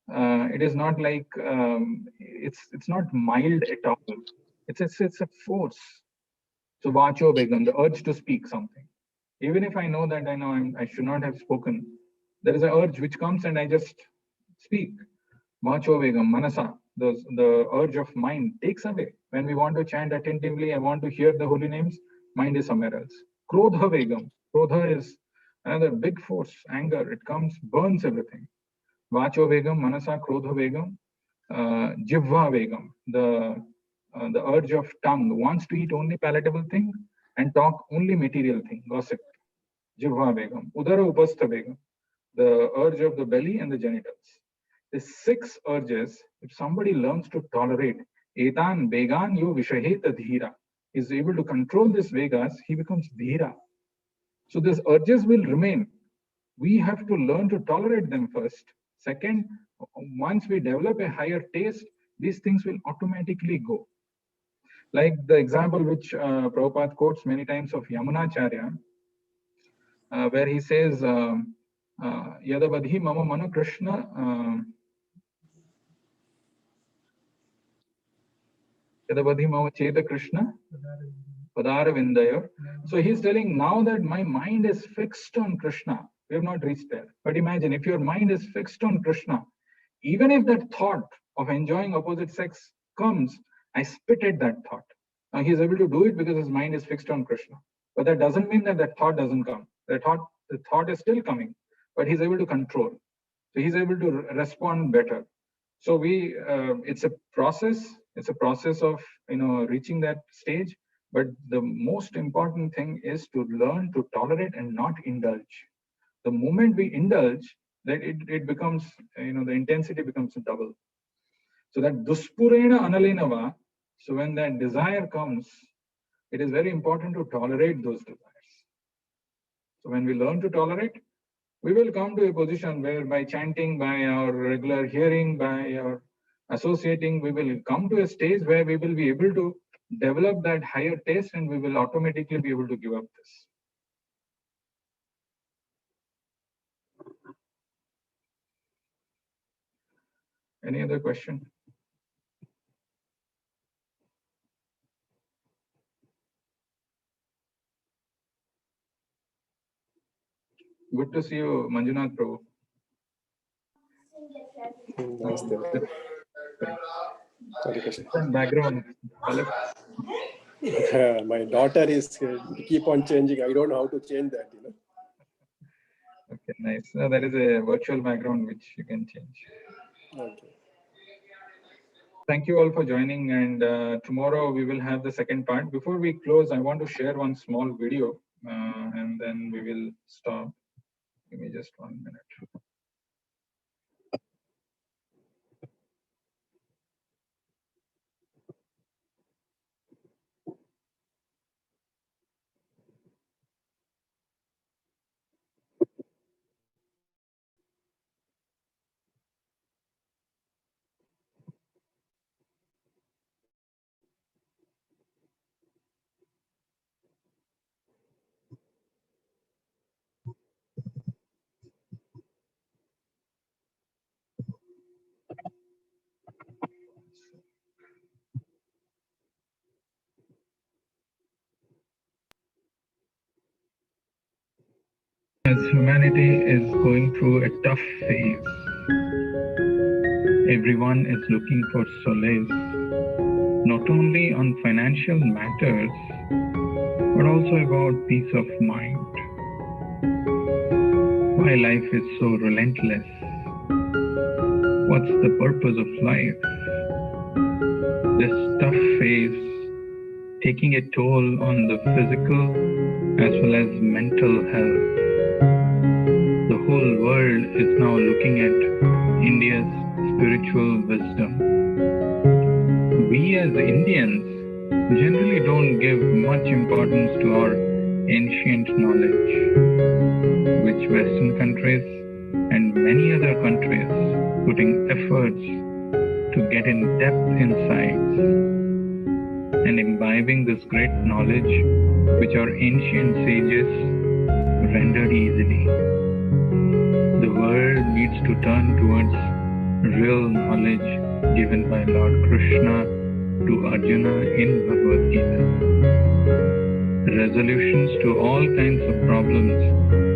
it is not like, it's not mild at all. It's a force. So Vacho Vegam, the urge to speak something. Even if I know that I should not have spoken, there is an urge which comes and I just speak. Vacho vegam, manasa, the urge of mind takes away. When we want to chant attentively, I want to hear the holy names, mind is somewhere else. Krodha vegam, krodha is another big force, anger, it comes, burns everything. Vacho vegam, manasa, krodha vegam, jivva vegam, the urge of tongue wants to eat only palatable thing and talk only material thing, gossip. Jivva vegam, udara upastha vegam, the urge of the belly and the genitals. The 6 urges, if somebody learns to tolerate, etan vegan yo vishaheta dhira, is able to control these vegas, he becomes dhira. So these urges will remain. We have to learn to tolerate them first. Second, once we develop a higher taste, these things will automatically go. Like the example which Prabhupada quotes many times of Yamunacharya, where he says, Yadavadhi mama mana Krishna, Yadavadhi mama cheta Krishna, Padara Vindaya. So he's telling now that my mind is fixed on Krishna. We have not reached there. But imagine if your mind is fixed on Krishna, even if that thought of enjoying opposite sex comes, I spit at that thought. Now he's able to do it because his mind is fixed on Krishna. But that doesn't mean that thought doesn't come. The thought is still coming, but he's able to control. So he's able to respond better. So it's a process. It's a process of reaching that stage. But the most important thing is to learn to tolerate and not indulge. The moment we indulge, that it becomes, the intensity becomes double. So that duspurena analenava, so when that desire comes, it is very important to tolerate those desires. So when we learn to tolerate, we will come to a position where by chanting, by our regular hearing, by our associating, we will come to a stage where we will be able to develop that higher taste and we will automatically be able to give up this. Any other question? Good to see you, Manjunath Prabhu. Namaste. Background. My daughter is keep on changing. I don't know how to change that. Okay, nice. So that is a virtual background which you can change. Okay. Thank you all for joining, and tomorrow we will have the second part. Before we close, I want to share one small video and then we will stop. Give me just 1 minute. As humanity is going through a tough phase, everyone is looking for solace, not only on financial matters, but also about peace of mind. Why life is so relentless? What's the purpose of life? This tough phase taking a toll on the physical as well as mental health. The whole world is now looking at India's spiritual wisdom. We as Indians generally don't give much importance to our ancient knowledge, which Western countries and many other countries putting efforts to get in depth insights and imbibing this great knowledge which our ancient sages rendered easily. The world needs to turn towards real knowledge given by Lord Krishna to Arjuna in Bhagavad Gita. resolutions to all kinds of problems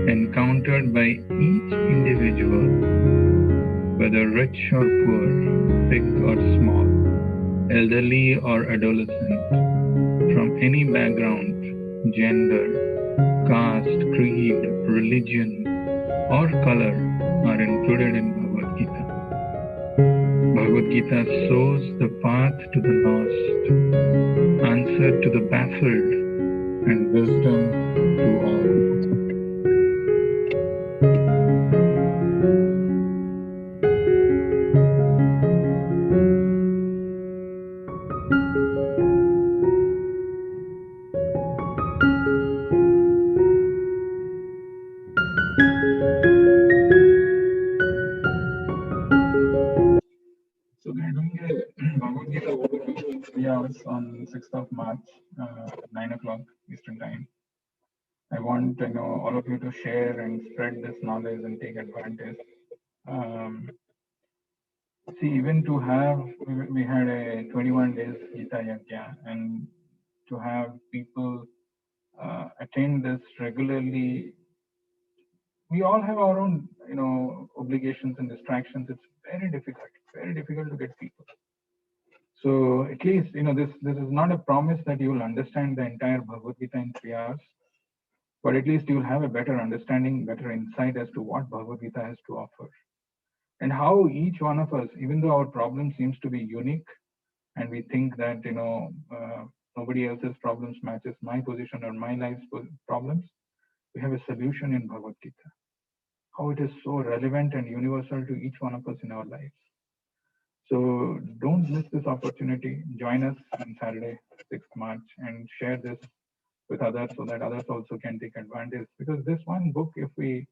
encountered by each individual, whether rich or poor, big or small, elderly or adolescent, from any background, gender, caste, creed, religion, or color are included in Bhagavad Gita. Bhagavad Gita shows the path to the lost, answer to the baffled, and wisdom to all. So we're doing a Bhagavad Gita overview in 3 hours on 6th of March, 9 o'clock Eastern Time. I want all of you to share and spread this knowledge and take advantage. See, even to have, we had a 21 days Gita Yajna, and to have people attend this regularly, we all have our own, obligations and distractions. It's very difficult to get people. So at least, this is not a promise that you will understand the entire Bhagavad Gita in 3 hours, but at least you will have a better understanding, better insight as to what Bhagavad Gita has to offer. And how each one of us, even though our problem seems to be unique, and we think that, nobody else's problems matches my position or my life's problems, we have a solution in Bhagavad Gita. How it is so relevant and universal to each one of us in our lives. So don't miss this opportunity. Join us on Saturday, 6th March, and share this with others so that others also can take advantage. Because this one book, if we,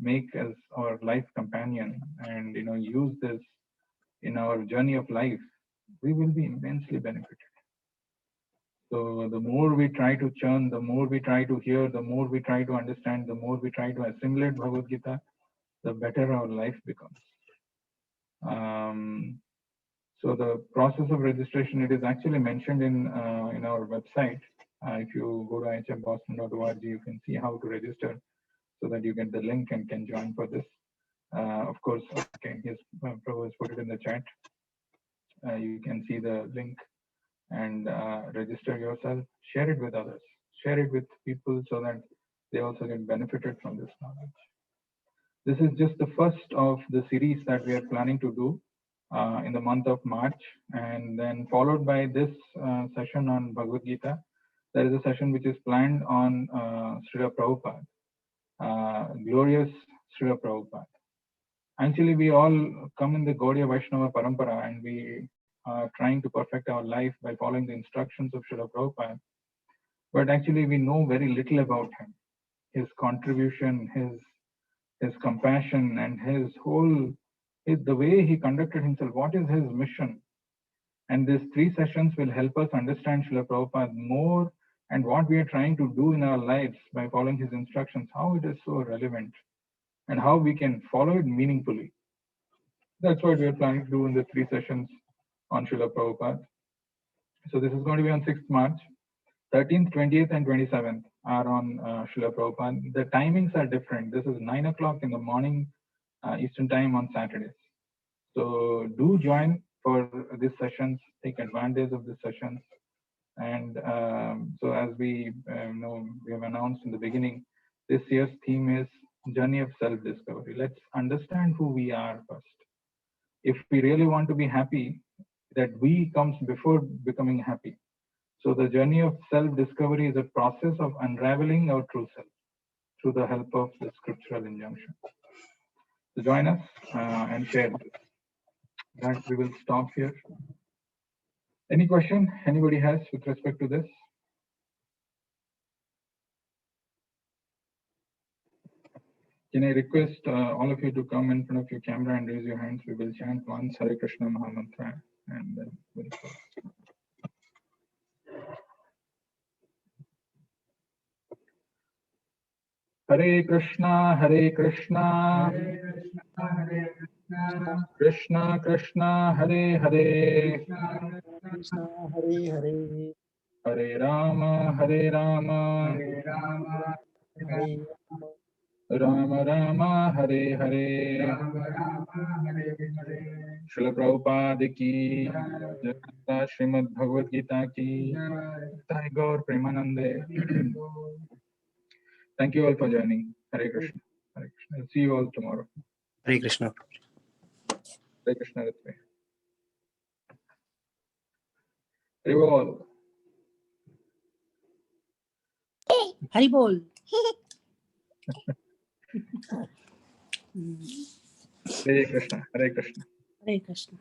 make as our life companion and, use this in our journey of life, we will be immensely benefited. So the more we try to churn, the more we try to hear, the more we try to understand, the more we try to assimilate Bhagavad Gita, the better our life becomes. So the process of registration, it is actually mentioned in our website. If you go to hmboston.org, you can see how to register so that you get the link and can join for this. Of course, okay, yes, Prabhu has put it in the chat. You can see the link and register yourself, share it with others, share it with people so that they also get benefited from this knowledge. This is just the first of the series that we are planning to do in the month of March, and then followed by this session on Bhagavad Gita. There is a session which is planned on Srila Prabhupada, glorious Srila Prabhupada. Actually, we all come in the Gaudiya Vaishnava Parampara, and we are trying to perfect our life by following the instructions of Srila Prabhupada. But actually, we know very little about him, his contribution, his compassion, and his whole, the way he conducted himself. What is his mission? And these 3 sessions will help us understand Srila Prabhupada more and what we are trying to do in our lives by following his instructions, how it is so relevant and how we can follow it meaningfully. That's what we are planning to do in the 3 sessions on Srila Prabhupada. So this is going to be on 6th March. 13th, 20th, and 27th are on Srila Prabhupada. The timings are different. This is 9 o'clock in the morning Eastern Time on Saturdays. So do join for these sessions, take advantage of these sessions. And so as we we have announced in the beginning, this year's theme is Journey of Self-Discovery. Let's understand who we are first. If we really want to be happy, that we comes before becoming happy. So the journey of self-discovery is a process of unraveling our true self through the help of the scriptural injunction. So join us and share this. That we will stop here. Any question anybody has with respect to this? Can I request all of you to come in front of your camera and raise your hands? We will chant once Hare Krishna Mahamantra and then we'll close. Hare Krishna, Hare Krishna, Krishna Krishna, Hare Hare, Krishna Hare Hare, Hare Rama, Hare Rama, Rama Rama, Hare Hare. Srila Prabhupada ki, Jai Srimad Bhagavad Gita ki, Jai Gaur Premanande. Thank you all for joining. Hare Krishna. Hare Krishna. I'll see you all tomorrow. Hare Krishna. Hare Krishna. Ritve. Hare Bol. Hari Bol. Hare Krishna. Hare Krishna. Hare Krishna.